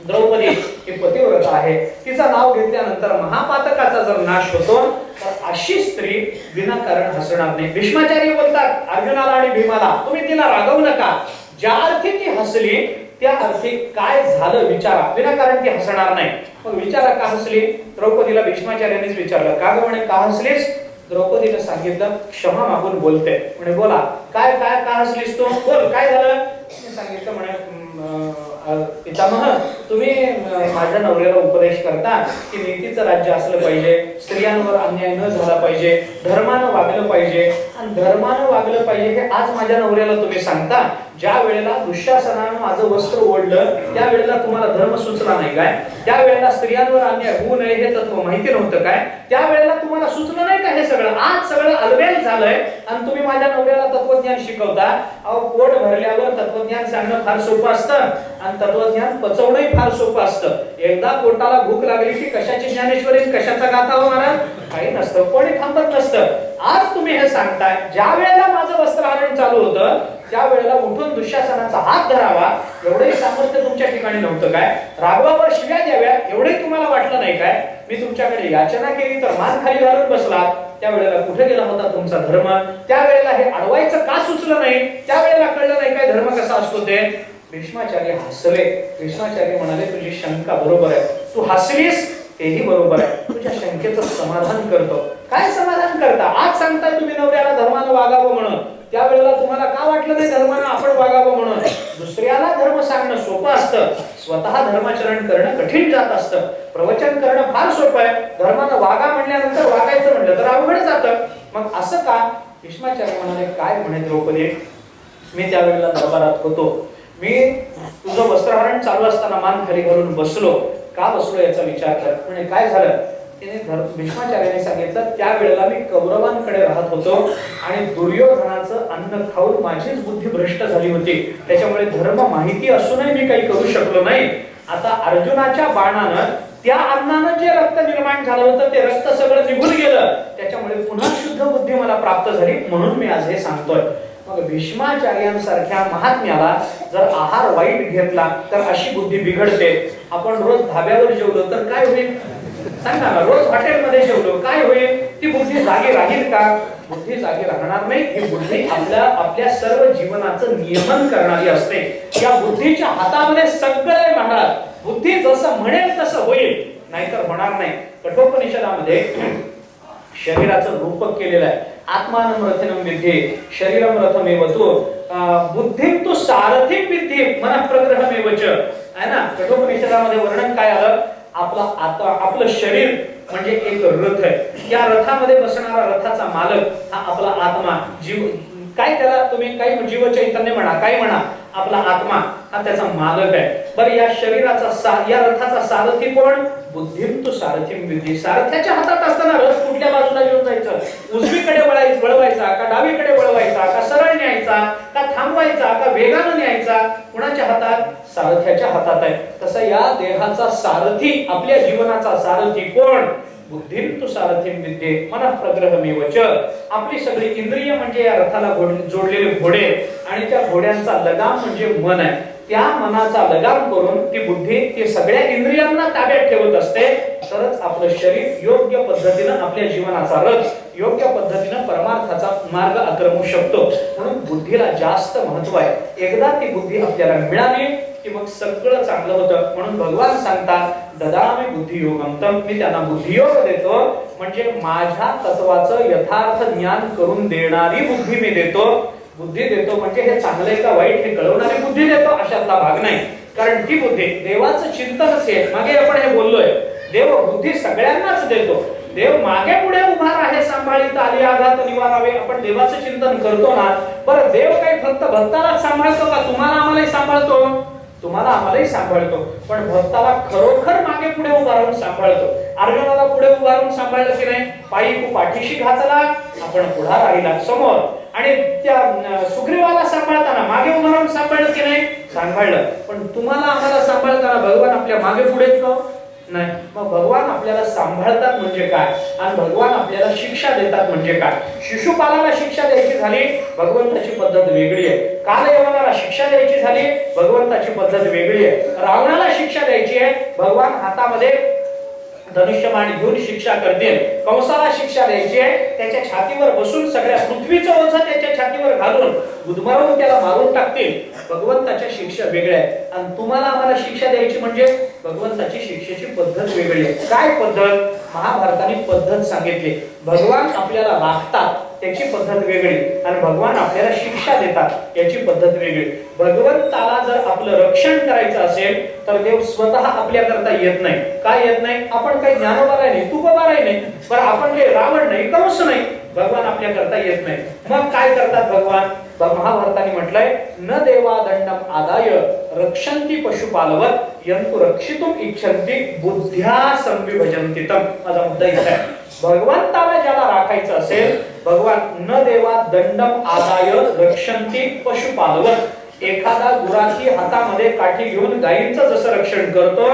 द्रौपदी ही पतिव्रता आहे. तिचं नाव घेतल्यानंतर महापातकाचा जर नाश होतो तर अशी स्त्री विनाकारण हसणार नाही. भीष्माचार्य बोलतात अर्जुनाला आणि भीमाला, तुम्ही तिला रागवू नका. ज्या अर्थी ती हसली त्या अर्थी काय झालं विचारा, विनाकारण ती हसणार नाही. मग विचारा का हसली? द्रौपदीला भीष्माचार्यांनीच विचारलं, का ग म्हणे का हसलीस? द्रौपदीने सांगितलं, क्षमा मागून बोलते. म्हणे बोला, काय काय का हसलीस तू? बोल, काय झालं? सांगितलं म्हणे पितामह, तुम्ही माझ्या नवऱ्याला उपदेश करता की नीतीचं राज्य असलं पाहिजे, स्त्रियांवर अन्याय न झाला पाहिजे, धर्मानं वागलं पाहिजे. आणि धर्मानं वागलं पाहिजे हे आज माझ्या नवऱ्याला तुम्ही सांगता. ज्या वेळेला दुःशासनानं माझं वस्त्र ओढलं त्या वेळेला तुम्हाला धर्म सुचला नाही काय? त्या वेळेला स्त्रियांवर अन्याय होऊ नये हे तत्व माहिती नव्हतं काय? त्या वेळेला तुम्हाला सुचलं नाही का हे सगळं? आज सगळं अलबेल झालंय आणि तुम्ही माझ्या नवऱ्याला तत्वज्ञान शिकवता. अहो, पोट भरल्यावर तत्वज्ञान सांगणं फार सोपं असतं आणि तत्वज्ञान पचवणंही फार सोपं असतं. एकदा पोटाला भूक लागली की कशाची ज्ञानेश्वरी, कशाचा गाथा हो महाराज? काही नसतं, कोणी थांबत नसतं. आज तुम्ही हे सांगताय, ज्या वेळेला माझं वस्त्रहरण चालू होतं त्या वेळेला उठून दुःशासनाचा हात धरावा एवढंही सामर्थ्य तुमच्या ठिकाणी नव्हतं काय? राघवावर शिव्या द्याव्या एवढे तुम्हाला वाटलं नाही काय? मी तुमच्याकडे याचना केली तर मान खाली घालून बसला. त्यावेळेला कुठे गेला होता तुमचा धर्म? त्यावेळेला हे अडवायचं का सुचलं नाही? त्यावेळेला कळलं नाही काय धर्म कसा असतो ते? भीष्माचार्य हसले. भीष्माचार्य म्हणाले, तुझी शंका बरोबर आहे, तू हसलीस तेही बरोबर आहे, तुझ्या शंकेचं समाधान करतो. काय समाधान करता? आज सांगताय तुम्ही नवऱ्याला धर्मानं वागावं म्हणून, त्यावेळेला तुम्हाला का वाटलं नाही धर्मानं आपण वागावं म्हणून? दुसऱ्याला धर्म सांगणं सोपं असतं, स्वतः धर्माचरण करणं कठीण जात असतं. प्रवचन करणं फार सोपं आहे, धर्मानं वागा म्हणल्यानंतर वागायचं म्हणलं तर अवघड जातं. मग असं का? भीष्माचार्य म्हणाले, काय म्हणे द्रौपदी, मी त्यावेळेला दरबारात होतो, मी तुझं वस्त्रहरण चालू असताना मान खाली घालून बसलो. का बसलो याचा विचार कर. म्हणजे काय झालं? भीष्माचार्याने सांगितलं, त्यावेळेला मी कौरवांकडे राहत होतो आणि दुर्योधनाचं अन्न खाऊन माझीच बुद्धी भ्रष्ट झाली होती. त्याच्यामुळे धर्म माहिती असूनही मी काही करू शकलो नाही. आता अर्जुनाच्या बाणानं त्या अन्नानं जे रक्त निर्माण झालं होतं ते रक्त सगळं निघून गेलं. त्याच्यामुळे पुन्हा शुद्ध बुद्धी मला प्राप्त झाली, म्हणून मी आज हे सांगतोय. मग भीष्माचार्यांसारख्या महात्म्याला जर आहार वाईट घेतला तर अशी बुद्धी बिघडते. आपण रोज धाब्यावर जेवलो तर काय होईल सांगा ना? रोज हॉटेलमध्ये जेवलो काय होईल? ती बुद्धी जागी राहील का? बुद्धी जागी राहणार नाही. ही बुद्धी आपल्या सर्व जीवनाचं नियमन करणारी असते. या बुद्धीच्या हातामध्ये सगळं आहे महाराज. बुद्धी जसं म्हणेल तसं होईल, नाहीतर होणार नाही. कठोपनिषदामध्ये शरीराचं रूपक केलेलं आहे. आत्मानं रथनं विद्ये शरीरं रथमेव तु बुद्धिं तु सारथिं विद्ये मनः प्रग्रहमेव च. आहे ना? कठोपनिषदामध्ये वर्णन काय आलं? आपलं शरीर म्हणजे एक रथ आहे. या रथामध्ये बसणारा रथाचा मालक हा आपला आत्मा, जीव. काय त्याला तुम्ही काही जीव चैतन्य म्हणा, काय म्हणा, आपला आत्मा हा त्याचा मालक आहे. बरं, या शरीराचा या रथाचा सारथी कोण? बुद्धिं तु सारथिं विद्ये. सारथ्याच्या हातात असताना रथ कुठल्या बाजूला घेऊन जायचं? उजवीकडे वळवायचा का डावीकडे वळवायचा का सरळ न्यायचा का थांबवायचा का वेगानं न्यायचा? कुणाच्या हातात? सारथ्याच्या हातात आहे. तसं या देहाचा सारथी, आपल्या जीवनाचा सारथी कोण? बुद्धिं तु सारथिं विद्ये मनः प्रग्रहमेव च. आपली सगळी इंद्रिय म्हणजे या रथाला जोडलेले घोडे आणि त्या घोड्यांचा लगाम म्हणजे मन आहे. त्या मनाचा लगाम करून ती बुद्धी ती सगळ्या इंद्रियांना ताब्यात ठेवत असते. तरच आपलं शरीर योग्य पद्धतीनं आपल्या जीवनाचा रथ योग्य पद्धतीनं परमार्थाचा मार्ग आक्रमू शकतो. म्हणून बुद्धीला जास्त महत्व आहे. एकदा ती बुद्धी आपल्याला मिळाली की मग सगळं चांगलं होतं. म्हणून भगवान सांगतात, ददामि बुद्धियोगं तम, मी त्यांना बुद्धियोग देतो. म्हणजे माझ्या तत्वाचं यथार्थ ज्ञान करून देणारी बुद्धी मी देतो. बुद्धी देतो म्हणजे हे चांगले का वाईट हे कळवणारी बुद्धी देतो अशातला भाग नाही. कारण ती बुद्धी देवाचं चिंतनच आहे. मागे आपण हे बोललोय, देव बुद्धी सगळ्यांनाच देतो. देव मागे पुढे उभा आहे सांभाळीत आली आघात निवारावे. आपण देवाचं चिंतन करतो ना, बरं देव काही फक्त भक्तालाच सांभाळतो का? तुम्हाला आम्हालाही सांभाळतो, तुम्हाला आम्हालाही सांभाळतो. पण भक्ताला खरोखर मागे पुढे उभा राहून सांभाळतो. अर्जुनाला पुढे उभा राहून सांभाळलं की नाही? पायी तू पाठीशी घातला, आपण पुढा राहिला समोर. आणि त्या सुग्रीवाला सांभाळताना मागे उभा राहून सांभाळलं की नाही? सांभाळलं. पण तुम्हाला आम्हाला सांभाळताना भगवान आपल्या मागे पुढेच का नाही? मग भगवान आपल्याला सांभाळतात म्हणजे काय, आणि भगवान आपल्याला शिक्षा देतात म्हणजे काय? शिशुपालाला शिक्षा द्यायची झाली, भगवंताची पद्धत वेगळी आहे. कालयवनाला शिक्षा द्यायची झाली, भगवंताची पद्धत वेगळी आहे. रावणाला शिक्षा द्यायची आहे, भगवान हातामध्ये धनुष्यबाण घेऊन शिक्षा करतील. कंसाला शिक्षा द्यायची आहे, त्याच्या छातीवर बसून सगळ्या पृथ्वीचं ओझं त्याच्या छातीवर घालून गुदमरून त्याला मारून टाकतील. भगवंताच्या शिक्षा वेगळ्या आहेत. आणि तुम्हाला आम्हाला शिक्षा द्यायची म्हणजे भगवंताची शिक्षेची पद्धत वेगळी आहे. काय पद्धत? महाभारताने पद्धत सांगितली. भगवान आपल्याला राखतात त्याची पद्धत वेगळी, आणि भगवान आपल्याला शिक्षा देतात याची पद्धत वेगळी. भगवंताला जर आपलं रक्षण करायचं असेल तर देव स्वतः आपल्या करता येत नाही. काय येत नाही? आपण काही ज्ञानोबा नाही, तुकोबा नाही, पण आपण काही रावण नाही, कंस नाही, भगवान आपल्या करता येत नाही. मग काय करतात भगवान? महाभारताने म्हटलंय, न देवा दंडम आदाय रक्षंती पशुपालवत यंतु रक्षितुम इच्छन्ति बुद्ध्या संविभजन्ति तम. माझा मुद्दा इथे आहे. भगवंताला ज्याला राखायचं असेल, भगवान न देवा दंडम आदाय रक्षंती पशुपालवत. एखादा गुराखी हातामध्ये काठी घेऊन गायींचं जसं रक्षण करतो,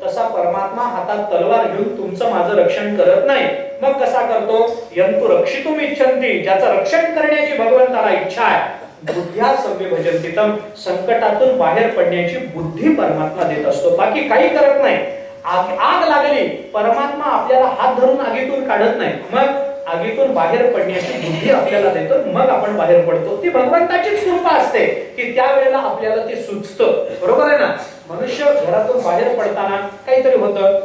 तसा परमात्मा हातात तलवार घेऊन तुमचं माझं रक्षण करत नाही. मग कसा करतो? यंतु रक्षितुम इच्छन्ति, ज्याचं रक्षण करण्याची भगवंताला इच्छा आहे, बुद्ध्या संविभजन्तितम, संकटातून बाहेर पडण्याची बुद्धी परमात्मा देत असतो, बाकी काही करत नाही. आग लागली, परमात्मा आपल्याला हात धरून आगीतून काढत नाही, मग आगीतून बाहेर पडण्याची बुद्धी आपल्याला देतो, मग आपण बाहेर पडतो. ती भगवंताचीच कृपा असते की त्यावेळेला आपल्याला ते सुचतं. बरोबर आहे ना? मनुष्य घरातून बाहेर पडताना काहीतरी होतं,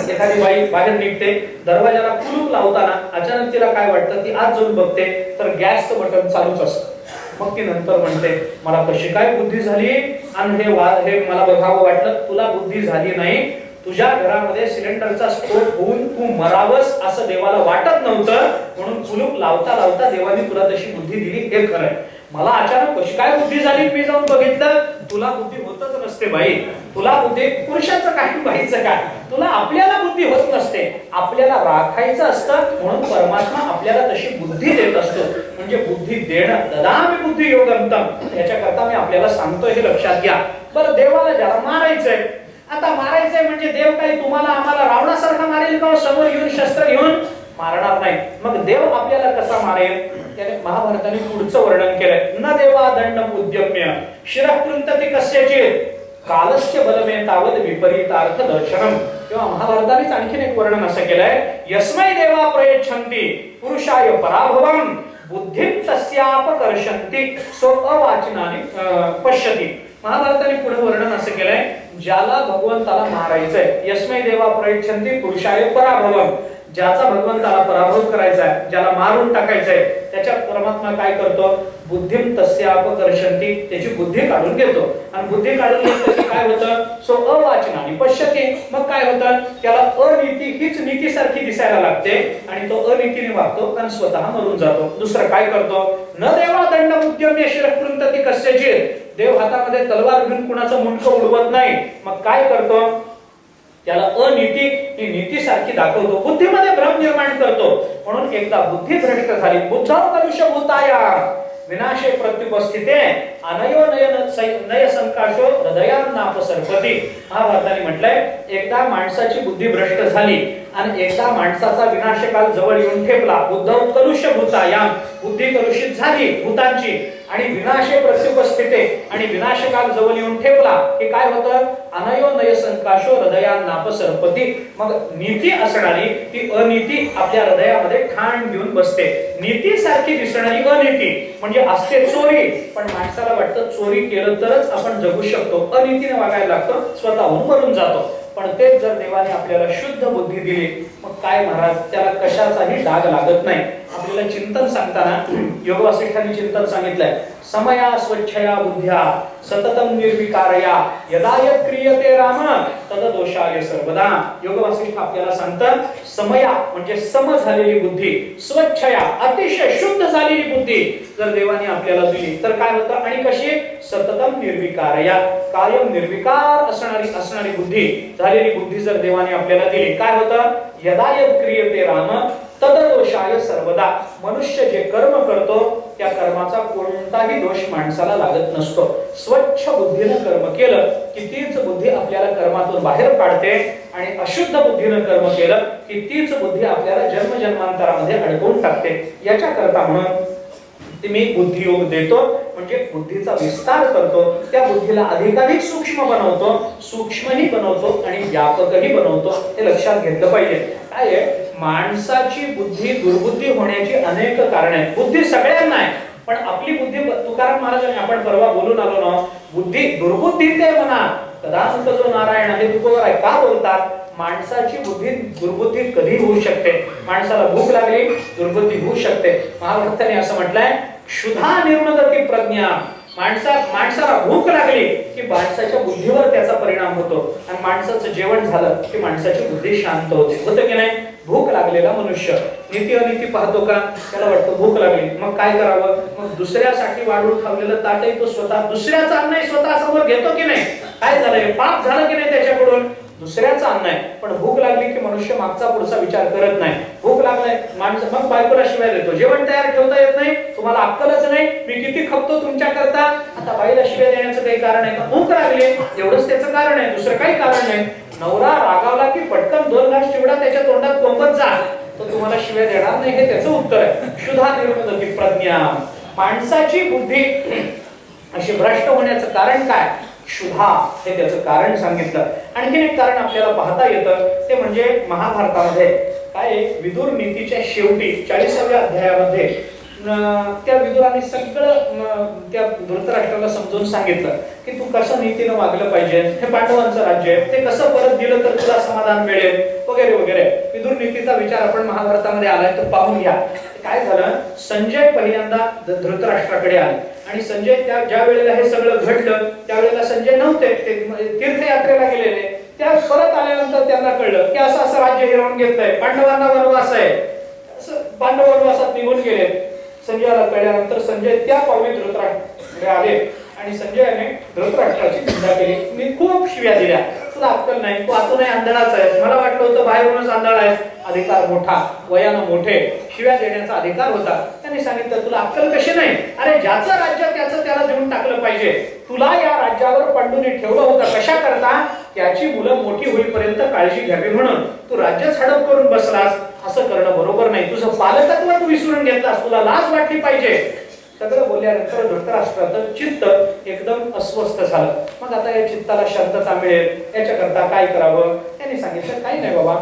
एखादी बाई बाहेर निघते, दरवाजाला कुलूप लावताना अचानक तिला काय वाटतं? ती आत जाऊन बघते तर गॅसचं बटन चालूच असतं. मग ती नंतर म्हणते, मला कशी काय बुद्धी झाली, आणि हे मला बघावं वाटलं. तुला बुद्धी झाली नाही, तुझ्या घरामध्ये सिलेंडरचा स्फोट होऊन तू मरावस असं देवाला वाटत नव्हतं, म्हणून कुलूप लावता लावता देवाने तुला तशी बुद्धी दिली, हे खरंय. मला अचानक कशी काय बुद्धी झाली, मी जाऊन बघितलं, तुला बुद्धी होतच नसते बाई. तुला बुद्धी पुरुषाचं काय, बाईचं काय, तुला आपल्याला बुद्धी होत नसते. आपल्याला राखायचं असतं, म्हणून परमात्मा आपल्याला तशी बुद्धी देत असतो. म्हणजे बुद्धी देणं, ददामि बुद्धी योगंतम, याच्याकरता मी आपल्याला सांगतोय, हे लक्षात घ्या. बरं, देवाला ज्याला मारायचंय, आता मारायचंय म्हणजे देव काही तुम्हाला आम्हाला रावणासारखा मारेल का? समोर येऊन शस्त्र घेऊन मारणार नाही. मग देव आपल्याला कसा मारेल? त्याने महाभारताने पुढचं वर्णन केलंय. न देवा दंडम उद्यम्य शिरकृंतती कस्यचित कालस्य बलमेतावद विपरीतार्थ दर्शनम. किंवा महाभारतानेच आणखीन एक वर्णन असं केलंय, यस्मै देवा प्रयच्छन्ति पुरुषाय पराभवम बुद्धिं तस्यापकर्षन्ति सो अवाचनानि पश्यति. महाभारताने पुढे वर्णन असं केलंय, ज्याला भगवंताला मारायचंय, यस्मै देवा प्रयच्छन्ति पुरुषाय पराभवम, ज्याचा भगवंताला पराभव करायचा आहे, ज्याला मारून टाकायचंय, त्याच्या परमात्मा काय करतो? बुद्धिम तस्यापकर्षन्ति, त्याची बुद्धी काढून घेतो. आणि बुद्धी काढून घेतलं की काय होतं? सो अवाचनानि पश्यति, मग काय होतं? त्याला अनीती हीच नीतीसारखी दिसायला लागते, आणि तो अनीतीने वागतो आणि स्वतः मरून जातो. दुसरं काय करतो? न देवा दंड उद्यम्य शिरकृंतती कस्यचित, देव हातामध्ये तलवार घेऊन कुणाचं मुंडकं उडवत नाही. मग काय करतो? त्याला अनीती ही नीतीसारखी दाखवतो, बुद्धीमध्ये भ्रम निर्माण करतो. म्हणून एकदा बुद्धी भ्रष्ट झाली, बुद्धाव कलुषभूताया विनाशे प्रत्युपस्थिते अनयो नय संकाशो हृदयान्नापसर्पति. महाभारताने म्हटलंय, एकदा माणसाची बुद्धी भ्रष्ट झाली आणि एकदा माणसाचा विनाशकाल जवळ येऊन ठेपला, बुद्धव कलुषभूताया, बुद्धी कलुषित झाली भूतांची, आणि विनाशे प्रत्युपस्थिते, आणि विनाशकाल जवळ येऊन ठेवला की काय होतं? अनयो नय संकाशो हृदयान्नापसर्पति. मग नीती असणारी ती अनीती आपल्या हृदयामध्ये ठाण घेऊन बसते. नीती सारखी दिसणारी अनीती म्हणजे असते चोरी, पण माणसाला वाटतं चोरी केलं तरच आपण जगू शकतो, अनीतीने वागायला लागतो, स्वतःहून मरून जातो. पण तेच जर देवाने आपल्याला शुद्ध बुद्धी दिली, मग काय महाराज, त्याला कशाचाही डाग लागत नाही. आपल्याला चिंतन सांगताना योग वासिष्ठांनी चिंतन सांगितलंय. समया स्वच्छया बुद्ध्या सततम निर्विकारया यदा यत् क्रियते राम तद दोषाय सर्वदा. योग वासिष्ठ आपल्याला सांगतात समया म्हणजे सम झालेली बुद्धी, स्वच्छया अतिशय शुद्ध झालेली बुद्धी जर देवाने आपल्याला दिली तर काय होतं, आणि कशी सततम निर्विकारया कायम निर्विकार असणारी बुद्धी झालेली बुद्धी जर देवाने आपल्याला दिली काय होतं, यदा यत् क्रियते राम तददोषाय सर्वदा. मनुष्य जे कर्म करतो त्या कर्माचा कोणताही दोष माणसाला लागत नसतो. स्वच्छ बुद्धीनं कर्म केलं की तीच बुद्धी आपल्याला कर्मातून बाहेर काढते, आणि अशुद्ध बुद्धीनं कर्म केलं की तीच बुद्धी आपल्याला जन्मजन्मांतरामध्ये अडकवून टाकते. याच्या करता म्हणून मी बुद्धियोग देतो, म्हणजे बुद्धीचा विस्तार करतो, त्या बुद्धीला अधिकाधिक सूक्ष्म बनवतो, सूक्ष्मही बनवतो आणि व्यापकही बनवतो. हे लक्षात घेतलं पाहिजे. काय आहे, माणसाची बुद्धी दुर्बुद्धी होण्याची अनेक कारणे आहेत. बुद्धी सगळ्यांना आहे, पण आपली बुद्धी तुकाराम महाराजांनी आपण परवा बोलून आलो ना, बुद्धी दुर्बुद्धी ते म्हणा कदाचित जो नारायण आहे तुकोबर आहे. का बोलतात, माणसाची बुद्धी दुर्बुद्धी कधी होऊ शकते. माणसाला भूक लागली दुर्बुद्धी होऊ शकते. महाभारताने असं म्हटलंय क्षुधा निर्मगती प्रज्ञा. माणसाला भूक लागली की माणसाच्या बुद्धीवर त्याचा परिणाम होतो, आणि माणसाचं जेवण झालं की माणसाची बुद्धी शांत होते. होतं की नाही. भूक लागलेला मनुष्य नीती अनिती पाहतो का, त्याला वाटतं भूक लागली मग काय करावं, मग दुसऱ्यासाठी वाढून खाल्लेलं ताटही तो स्वतः दुसऱ्याचं अन्न स्वतः समोर घेतो की नाही. काय झालंय, पाप झालं की नाही त्याच्याकडून, दुसऱ्याचं अन्न आहे. पण भूक लागली की मनुष्य मागचा पुढचा विचार करत नाही. भूक लागलाय माणसं मग बायकोला शिवाय देतो, जेवण तयार ठेवता येत नाही, तुम्हाला अक्कलच नाही, मी किती खपतो तुमच्या करता. आता बाईला शिवाय देण्याचं काही कारण आहे का, भूक लागली एवढंच त्याचं कारण आहे, दुसरं काही कारण नाही. नवरा रागावला की पटकन 2 घास चिवडा त्याच्या तोंडात कोंबत जा, तो तुम्हाला शिवाय देणार नाही, हे त्याचं उत्तर आहे. क्षुधा निर्मगती प्रज्ञा. माणसाची बुद्धी अशी भ्रष्ट होण्याचं कारण काय, क्षुधा, हे त्याचं कारण सांगितलं. आणखीन एक कारण आपल्याला पाहता येतं ते म्हणजे महाभारतामध्ये काय विदुर नीतीच्या शेवटी 40व्या अध्यायामध्ये त्या विदुराने सगळं त्या धृतराष्ट्राला समजून सांगितलं की तू कसं नीतीनं वागलं पाहिजे, हे पांडवांचं राज्य आहे, ते कसं परत दिलं तर तुला समाधान मिळेल वगैरे वगैरे. विदुर नीतीचा विचार आपण महाभारतामध्ये आलाय तर पाहून घ्या. काय झालं, संजय पहिल्यांदा धृतराष्ट्राकडे आले, आणि संजय ज्या वेळेला हे सगळं घडलं त्यावेळेला संजय नव्हते, ते तीर्थयात्रेला गेलेले. त्या परत आल्यानंतर त्यांना कळलं की असं असं राज्य हिरावून घेतलंय, पांडवांना वनवास आहे, पांडव वनवासात निघून गेले. संजयाला कळल्यानंतर संजय त्या पावली धृतराष्ट्राकडे आले, आणि संजयाने धृतराष्ट्राची निंदा केली. मी खूप शिव्या दिल्या, तुला अक्कल नाही, तू आतूनही आंधळाच आहेस, मला वाटलं होतं बाहेरूनच आंधळ आहेस. अधिकार मोठा, वयानं मोठे, शिव्या देण्याचा अधिकार होता. त्यांनी सांगितलं तुला अक्कल कशी नाही, अरे ज्याचं राज्य त्याचं त्याला देऊन टाकलं पाहिजे. तुला या राज्यावर पंडूने ठेवलं होतं कशा करता, त्याची मुलं मोठी होईपर्यंत काळजी घ्यावी म्हणून. तू राज्यच हडप करून बसलास, असं करणं बरोबर नाही. तुझं पालकत्व तू विसरून घेतलास, तुला लाज वाटली पाहिजे. सगळं बोलल्यानंतर धृतराष्ट्राचं चित्त एकदम अस्वस्थ झालं. मग आता या चित्ताला शांतता मिळेल याच्याकरता काय करावं, त्यांनी सांगितलं काही नाही बाबा,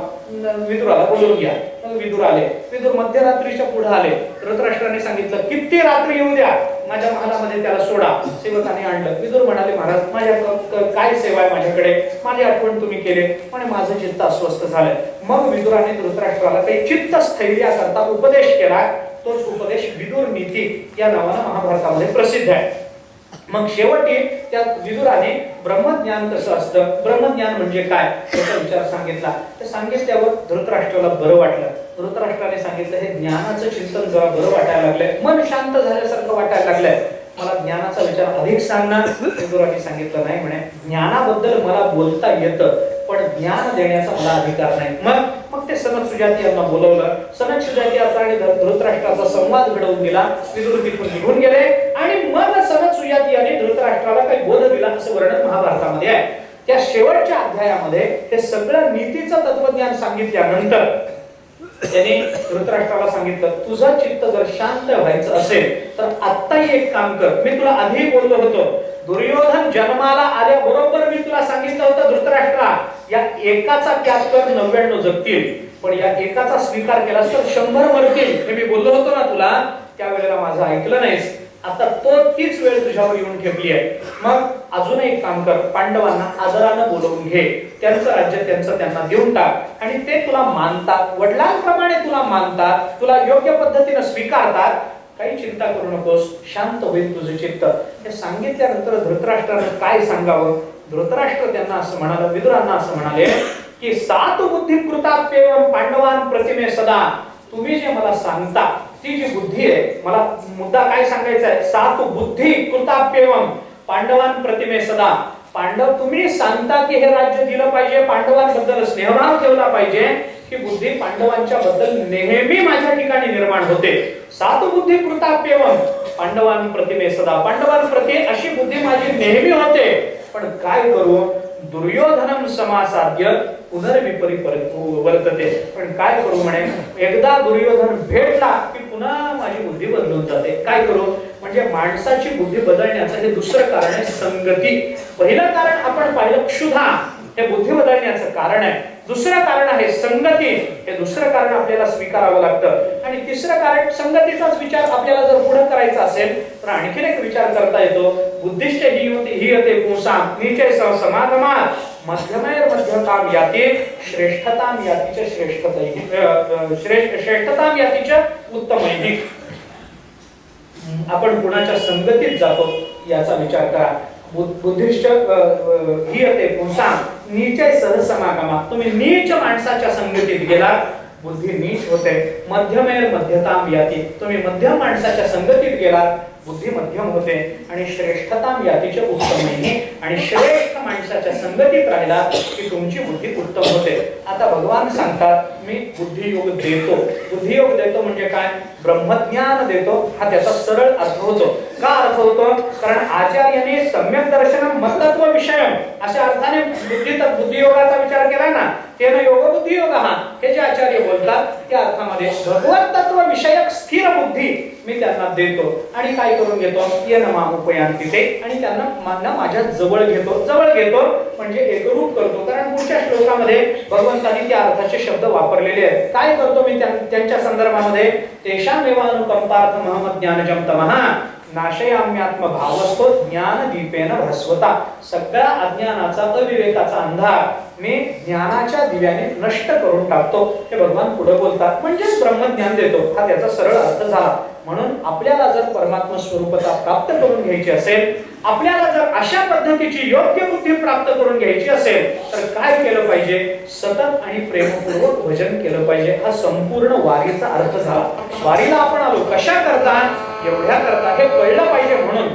विदुराला बोलवून घ्या. मग विदुर आले. विदुर मध्यरात्रीच्या पुढे आले. धृतराष्ट्राने सांगितलं किती रात्री येऊ द्या, माझ्या महालामध्ये त्याला सोडा. सेवकाने आणलं. विदुर म्हणाले महाराज माझ्या काय सेवा आहे माझ्याकडे, माझी आठवण तुम्ही केले, आणि माझं चित्त अस्वस्थ झालंय. मग विदुराने धृतराष्ट्राला काही चित्त स्थैर्याकरता उपदेश केला. तोच उपदेश विदुर नीती या नावानं महाभारतामध्ये प्रसिद्ध आहे. मग शेवटी त्या विदुराने ब्रह्मज्ञान कसं असतं, ब्रह्मज्ञान म्हणजे काय याचा विचार सांगितला. ते सांगितल्यावर धृतराष्ट्राला बरं वाटलं. धृतराष्ट्राने सांगितलं हे ज्ञानाचं चिंतन जरा बरं वाटायला लागलंय, मन शांत झाल्यासारखं वाटायला लागलंय, मला ज्ञानाचा विचार अधिक सांगणार. विदुराने सांगितलं नाही म्हणे, ज्ञानाबद्दल मला बोलता येतं पण ज्ञान देण्याचा मला अधिकार नाही. मग ते सनक सुजाती यांना बोलवलं. सनक सुजाती आणि धृतराष्ट्राचा संवाद घडवून दिला. विदुर तिथून निघून गेले, आणि मग सनक सुजाती यांनी धृतराष्ट्राला काही बोध दिला असं वर्णन महाभारतामध्ये आहे. त्या शेवटच्या अध्यायामध्ये हे सगळं नीतीचं तत्वज्ञान सांगितल्यानंतर त्याने धृतराष्ट्राला सांगितलं तुझं चित्त जर शांत व्हायचं असेल तर आत्ताही एक काम कर. मी तुला आधी बोललो होतो, दुर्योधन जन्माला आल्याबरोबर मी तुला सांगितलं होतं धृतराष्ट्रा या एकाचा त्याग कर 99 जगतील, पण या एकाचा स्वीकार केलास तर 100 मरतील. हे मी बोललो होतो ना तुला, त्यावेळेला माझं ऐकलं नाहीस. आता तीच वेळ तुझ्यावर येऊन ठेपली आहे. मग अजून एक काम कर, पांडवांना आदरानं बोलवून घे, त्यांचं राज्य त्यांना देऊन टाक आणि ते तुला मानतात, वडिलांप्रमाणे तुला मानतात, तुला योग्य पद्धतीने स्वीकारतात. काही चिंता करू नकोस, शांत होईल तुझे चित्त. हे सांगितल्यानंतर धृतराष्ट्रानं काय सांगावं? धृतराष्ट्र त्यांना असं म्हणाले, विदुरांना असं म्हणाले की सात बुद्धी कृताप्येवम पांडवान प्रतिमे सदा. तुम्ही जे मला सांगता ती जी बुद्धी आहे, मला मुद्दा काय सांगायचा आहे, सात बुद्धी कृताप्येवम पांडवान प्रतिमे सदा. पांडव तुम्ही सांगता की हे राज्य दिलं पाहिजे, पांडवांबद्दल स्नेहभाव ठेवला पाहिजे, ही बुद्धी पांडवांच्या बद्दल नेहमी माझ्या ठिकाणी निर्माण होते. सात बुद्धी कृताप्येवम पांडवान प्रतिमे सदा. पांडवांप्रती अशी बुद्धी माझी नेहमी होते. पण काय करू? दुर्योधनम समासाध्य पुनर्विपरीत पण काय करू म्हणे, एकदा दुर्योधन भेटला की पुन्हा माझी बुद्धी बदलून जाते. काय करू? म्हणजे माणसाची बुद्धी बदलण्याचं हे दुसरं कारण आहे संगती. पहिलं कारण आपण पाहिलं क्षुधा, हे बुद्धी बदलण्याचं कारण आहे. दुसरं कारण आहे संगती, हे दुसरं कारण आपल्याला स्वीकारावं लागतं. आणि तिसरं कारण संगतीचाच विचार आपल्याला जर पुढे करायचा असेल तर आणखीन एक विचार करता येतो. बुद्धिष्ट ही यते पुंसाम नीचे समागमात मध्यमैर मध्यताम याती श्रेष्ठताम यातीच्या श्रेष्ठताम यातीच्या उत्तमैहि. आपण कुणाच्या संगतीत जातो याचा विचार करा. बुद्धिष्ट ही यते पुंसाम नीचे सहसमागमा. तुम्ही नीच माणसाच्या संगतीत गेलात, बुद्धी नीच होते. मध्यमेर मध्यताम याती. तुम्ही मध्यम माणसाच्या संगतीत गेलात, बुद्धी मध्यम होते. आणि श्रेष्ठताम यातीचे उत्तमही. आणि श्रेष्ठ माणसाच्या संगतीत राहिला की तुमची बुद्धी उत्तम होते. आता भगवान सांगतात मी बुद्धियोग देतो. बुद्धियोग देतो म्हणजे काय? ब्रह्मज्ञान देतो, हा त्याचा सरळ अर्थ होतो. का अर्थ होतो? कारण आचार्याने सम्यक दर्शनम मतत्व विषयम अशा अर्थाने बुद्धियोगाचा विचार केला ना, तेन योग बुद्धियोग हा, हे जे आचार्य बोलतात त्या अर्थामध्ये भगवत तत्व विषयक स्थिर बुद्धी मी त्यांना देतो. आणि काय करून घेतो? येन माम उपयांती ते. आणि त्यांना माझ्या जवळ घेतो. जवळ घेतो म्हणजे एकरूप करतो. कारण पुढच्या श्लोकामध्ये भगवंतांनी त्या अर्थाचे शब्द वापरलेले आहेत. काय करतो मी त्यांच्या संदर्भामध्ये? तेषामेवानुकंपार्थ महमद ज्ञानजम तमः नाशयाम्यात्म भावस्तो ज्ञान दीपेन भस्वता. सगळा अज्ञानाचा अविवेकाचा अंधार मी ज्ञानाच्या दिव्याने नष्ट करून टाकतो. हे भगवान पुढे बोलतात. म्हणजेच ब्रह्मज्ञान देतो, हा त्याचा सरळ अर्थ झाला. म्हणून आपल्याला जर परमात्मा स्वरूपता प्राप्त करून घ्यायची असेल, आपल्याला जर अशा पद्धतीची योग्य बुद्धी प्राप्त करून घ्यायची असेल तर काय केलं पाहिजे? सतत आणि प्रेमपूर्वक भजन केलं पाहिजे. हा संपूर्ण वारीचा अर्थ झाला. वारीला आपण आलो कशा करता? एवढ्या करता. हे कळलं पाहिजे म्हणून,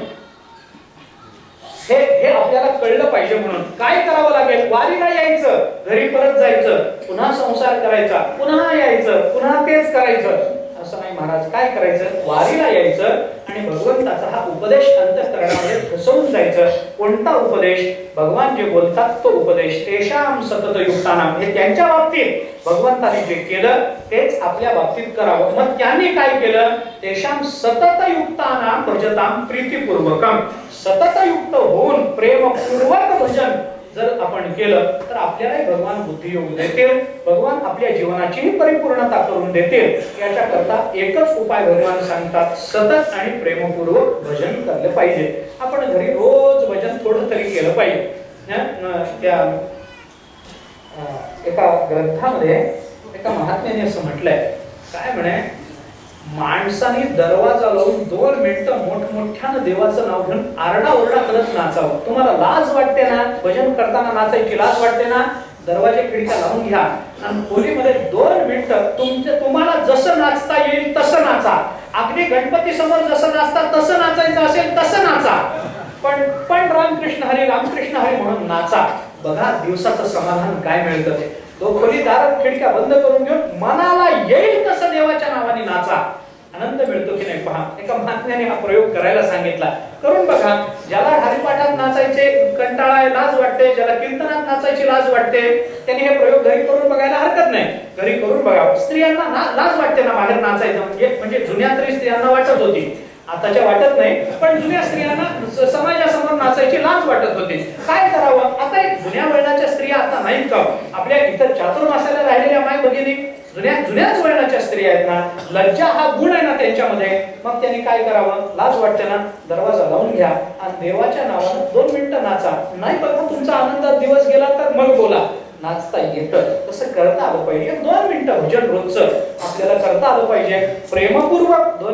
हे आपल्याला कळलं पाहिजे म्हणून काय करावं लागेल? वारीला यायचं, घरी परत जायचं, पुन्हा संसार करायचा, पुन्हा यायचं, पुन्हा तेच करायचं असं नाही महाराज. काय करायचं? वारीला यायचं आणि भगवंताचा हा उपदेश अंतःकरणामध्ये घुसवून जायचं. कोणता उपदेश? भगवान जे बोलतात तो उपदेश. तेषाम सतत युक्तानाम. हे त्यांच्या बाबतीत भगवंताने जे केलं तेच आपल्या बाबतीत करावं. मग त्यांनी काय केलं? तेषाम सतत युक्तानाम भजताम प्रीतिपूर्वकम. सतत युक्त होऊन प्रेमपूर्वक भजन जर आपण केलं तर आपल्याला भगवान बुद्धियोग देतील. भगवान आपल्या जीवनाची परिपूर्णता करून देतील. याच्या करता एकच उपाय भगवान सांगतात, सतत आणि प्रेमपूर्वक भजन केलं पाहिजे. आपण घरी रोज भजन थोडं तरी केलं पाहिजे. त्या एका ग्रंथामध्ये एका महात्म्याने असं म्हटलंय, काय म्हणे, माणसाने दरवाजा लावून 2 मिनिटं मोठमोठ्यानं देवाचं नाव घेऊन आरडाओरडा करत नाचावं. तुम्हाला लाज वाटते ना भजन करताना? नाचायची लाज वाटते ना? दरवाजे खिडक्या लावून घ्या आणि खोलीमध्ये 2 मिनिटं तुम्हाला जसं नाचता येईल तसं नाचा. अगदी गणपती समोर जसं नाचता तसं नाचायचं असेल तसं नाचा. पण रामकृष्ण हरी म्हणून नाचा. बघा दिवसाचं समाधान काय मिळतं ते. खोली दारात खिडक्या बंद करून घेऊन मनाला येईल तसं देवाच्या नावाने नाचा. आनंद मिळतो की नाही पहा. एका महात्म्याने हा प्रयोग करायला सांगितला. करून बघा. ज्याला हरिपाठात नाचायचे कंटाळा लाज वाटते, ज्याला कीर्तनात नाचायची लाज वाटते, त्यांनी हे प्रयोग घरी करून बघायला हरकत नाही. घरी करून बघा. स्त्रियांना लाज वाटते ना बाहेर नाचायचं म्हणजे जुन्या तरी स्त्रियांना वाटत होती, आताच्या वाटत नाही. पण जुन्या स्त्रियांना समाजासमोर नाचायची लाज वाटत होती. काय करावं? आता एक जुन्या वळणाच्या स्त्रिया आता नाहीत का? आपल्या इथं चातुर्मासाला राहिलेल्या माय भगिनी जुन्याच वळणाच्या स्त्रिया आहेत ना, लज्जा हा गुण आहे ना त्यांच्यामध्ये, मग त्यांनी काय करावं? लाज वाटते ना, दरवाजा लावून घ्या आणि देवाच्या नावानं 2 मिनिटं नाचा. नाही बघा तुमचा आनंदात दिवस गेला तर मग बोला. नाचता येतं तसं करता आलं पाहिजे. 2 मिनिटं भजन रोजचं आपल्याला करता आलं पाहिजे प्रेमपूर्वक.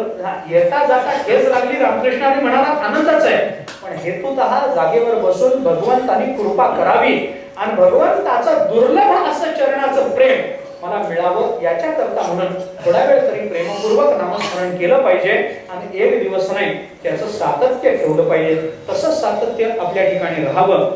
येता जाता ठेच लागली रामकृष्णाने म्हणाला आनंदाच आहे, पण हेतुतः जागेवर बसून भगवंतानी कृपा करावी आणि भगवंताचं दुर्लभ असं चरणाचं प्रेम मला मिळावं याच्या करता म्हणून थोडा वेळ तरी प्रेमपूर्वक नामस्मरण केलं पाहिजे आणि एक दिवस नाही त्याचं सातत्य ठेवलं पाहिजे. तसं सातत्य आपल्या ठिकाणी राहावं,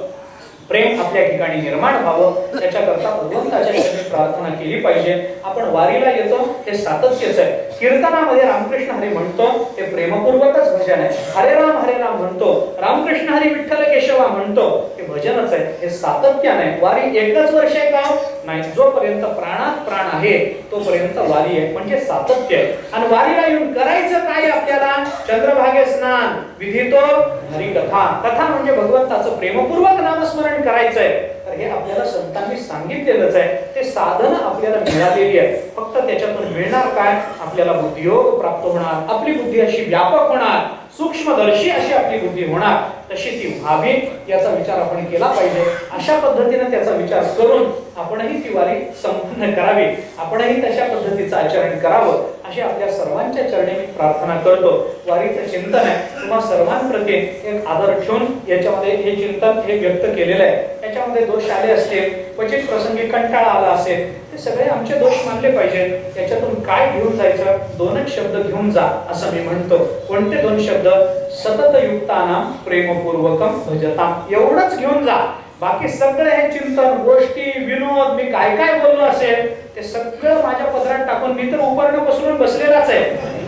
प्रेम आपल्या ठिकाणी निर्माण व्हावं त्याच्याकरता भगवंताच्या चरणी प्रार्थना केली पाहिजे. आपण वारीला येतो हे सातत्यच आहे. कीर्तनामध्ये रामकृष्ण हरी म्हणतो ते प्रेमपूर्वकच भजन आहे. हरे राम म्हणतो, रामकृष्ण हरी विठ्ठल केशवा म्हणतो ते भजनच आहे. हे सातत्य नाही. वारी एकच वर्ष आहे का? नाही, जोपर्यंत प्राणात प्राण आहे तोपर्यंत वारी आहे, म्हणजे सातत्य आहे. आणि वारीला येऊन करायचं काय आपल्याला? चंद्रभागे स्नान, विधितो हरिकथा. कथा म्हणजे भगवंताचं प्रेमपूर्वक नामस्मरण करायचंय. तर हे आपल्याला संतांनी सांगितलेलंच आहे. ते साधन आपल्याला मिळालेली आहे. फक्त त्याच्यातून मिळणार काय? आपल्याला बुद्धियोग प्राप्त होणार, आपली बुद्धी अशी व्यापक होणार, सूक्ष्मदर्शी अशी आपली बुद्धी होणार, तशी ती व्हावी याचा विचार आपण केला पाहिजे. अशा पद्धतीने त्याचा विचार करून आपणही ती वारी संपन्न करावी, आपणही तशा पद्धतीचं आचरण करावं अशी आपल्या सर्वांच्या चरणी मी प्रार्थना करतो. वारीचं चिंतन आहे तुम्हा सर्वांप्रती एक आदर ठेवून याच्यामध्ये हे चिंतन हे व्यक्त केलेलं आहे. याच्यामध्ये दोष आले असतील, क्वचित प्रसंगी कंटाळा आला असेल, ते सगळे आमचे दोष मानले पाहिजे. याच्यातून काय घेऊन जायचं? 2च शब्द घेऊन जा असं मी म्हणतो. कोणते 2 शब्द? सतत युक्तानां प्रेमपूर्वकम भजताम. एवढंच घेऊन जा. बाकी सगळे हे चिंतन, गोष्टी, विनोद, मी काय काय बोललो असेल ते सगळं माझ्या पदरात टाकून, मी तर उपरणं पसरून बसलेलाच आहे,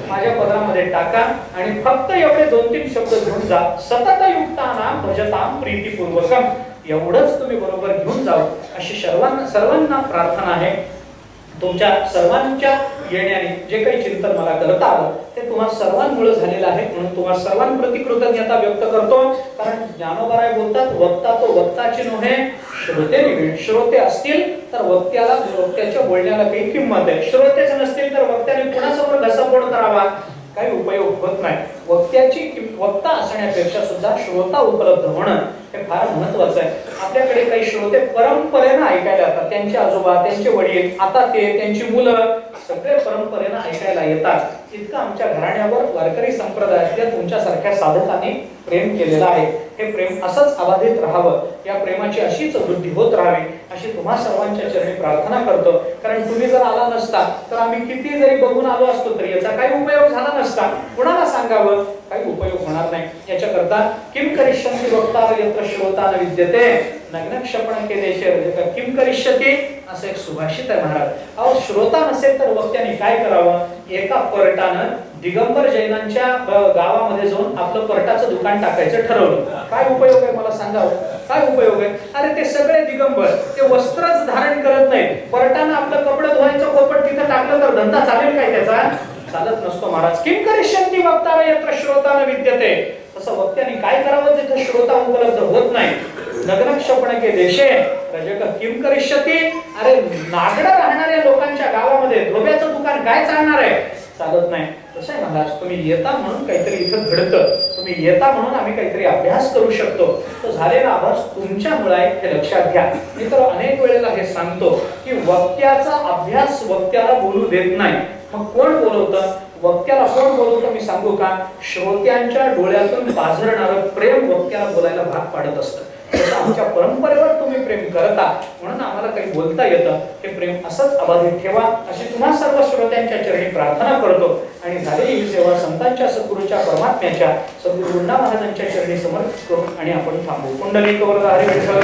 माझ्या पदरामध्ये टाका आणि फक्त एवढे 2-3 शब्द घेऊन जा. सतत युक्तानां भजताम प्रीतिपूर्वकम. एवढंच तुम्ही बरोबर घेऊन जाऊ अशी सर्वांना प्रार्थना आहे. तुमच्या सर्वांच्या येण्याने जे काही चिंतन मला करता आलं ते तुम्हा सर्वांमुळे झालेलं आहे, म्हणून तुम्हा सर्वांप्रती कृतज्ञता व्यक्त करतो. कारण ज्ञानोबाराय बोलतात, वक्ता तो वक्ताची नव्हे श्रोते निघे. श्रोते असतील तर वक्त्याच्या बोलण्याला काही किंमत आहे. श्रोतेच नसतील तर वक्त्याने कुणासमोर घसापोड करावा? काही उपयोग होत नाही. वक्ता असण्यापेक्षा सुद्धा श्रोता उपलब्ध होणं हे फार महत्वाचं आहे. आपल्याकडे काही श्रोते परंपरेनं ऐकायला येतात. त्यांचे आजोबा, त्यांचे वडील, आता ते, त्यांची मुलं सगळे परंपरेनं ऐकायला येतात. इतकं आमच्या घराण्यावर वारकरी संप्रदायातल्या तुमच्यासारख्या साधकांनी प्रेम केलेलं आहे. हे प्रेम असंच अबाधित राहावं, या प्रेमाची अशीच वृद्धी होत राहावी अशी तुम्हा सर्वांच्या चरणी प्रार्थना करतो. कारण तुम्ही जर आला नसता तर आम्ही किती जरी बघून आलो असतो तरी याचा काही उपयोग झाला नसता. कुणाला सांगावं? काही उपयोग होणार नाही. याच्याकरता किम करिष्यन्ति वक्तार यत्र श्रोता न विद्यते नग्न क्षपण केले किम करिष्यति असं एक सुभाषित आहे महाराज. अहो श्रोता नसेल तर वक्त्याने काय करावं? एका परटानं दिगंबर जैनांच्या गावामध्ये जाऊन आपलं परटाचं दुकान टाकायचं ठरवलं. काय उपयोग आहे मला सांगावं? काय उपयोग आहे? अरे ते सगळे दिगंबर ते वस्त्रच धारण करत नाहीत. परटानं आपलं कपडं धुवायचं पोपट तिथं टाकलं तर धंदा चालेल काय त्याचा? चालत नसतो महाराज. किम करिष्यन्ति वक्तार यत्र श्रोता न विद्यते. तसं वक्त्याने काय करावं जिथे श्रोता उपलब्ध होत नाही? नग्न क्षपण के देशे रजक किम करिष्यति. अरे नागडं राहणाऱ्या लोकांच्या गावामध्ये धोब्याचं दुकान काय चालणार आहे? चालत नाही. तसं आहे महाराज, तुम्ही येता म्हणून काहीतरी इथं घडतं, तुम्ही येता म्हणून आम्ही काहीतरी अभ्यास करू शकतो. तो झालेला अभ्यास तुमच्यामुळे आहे हे लक्षात घ्या. मी तर अनेक वेळेला हे सांगतो की वक्त्याचा अभ्यास वक्त्याला बोलू देत नाही. मग कोण बोलवतं? वक्त्याला कोण बोलवतं मी सांगू का? श्रोत्यांच्या डोळ्यातून पाझरणारं प्रेम वक्त्याला बोलायला भाग पाडत असतं. जसं आमच्या परंपरेवर तुम्ही प्रेम करता म्हणून आम्हाला काही बोलता येतं. हे प्रेम असंच अबाधित ठेवा अशी तुम्हा सर्व श्रोत्यांच्या चरणी प्रार्थना करतो. आणि झालेली ही सेवा संतांच्या, सद्गुरूच्या, परमात्म्याच्या, सद्गुरू गुंडा महाराजांच्या चरणी समर्पित करू आणि आपण थांबू. कुंडलिक वरद हरी विठ्ठल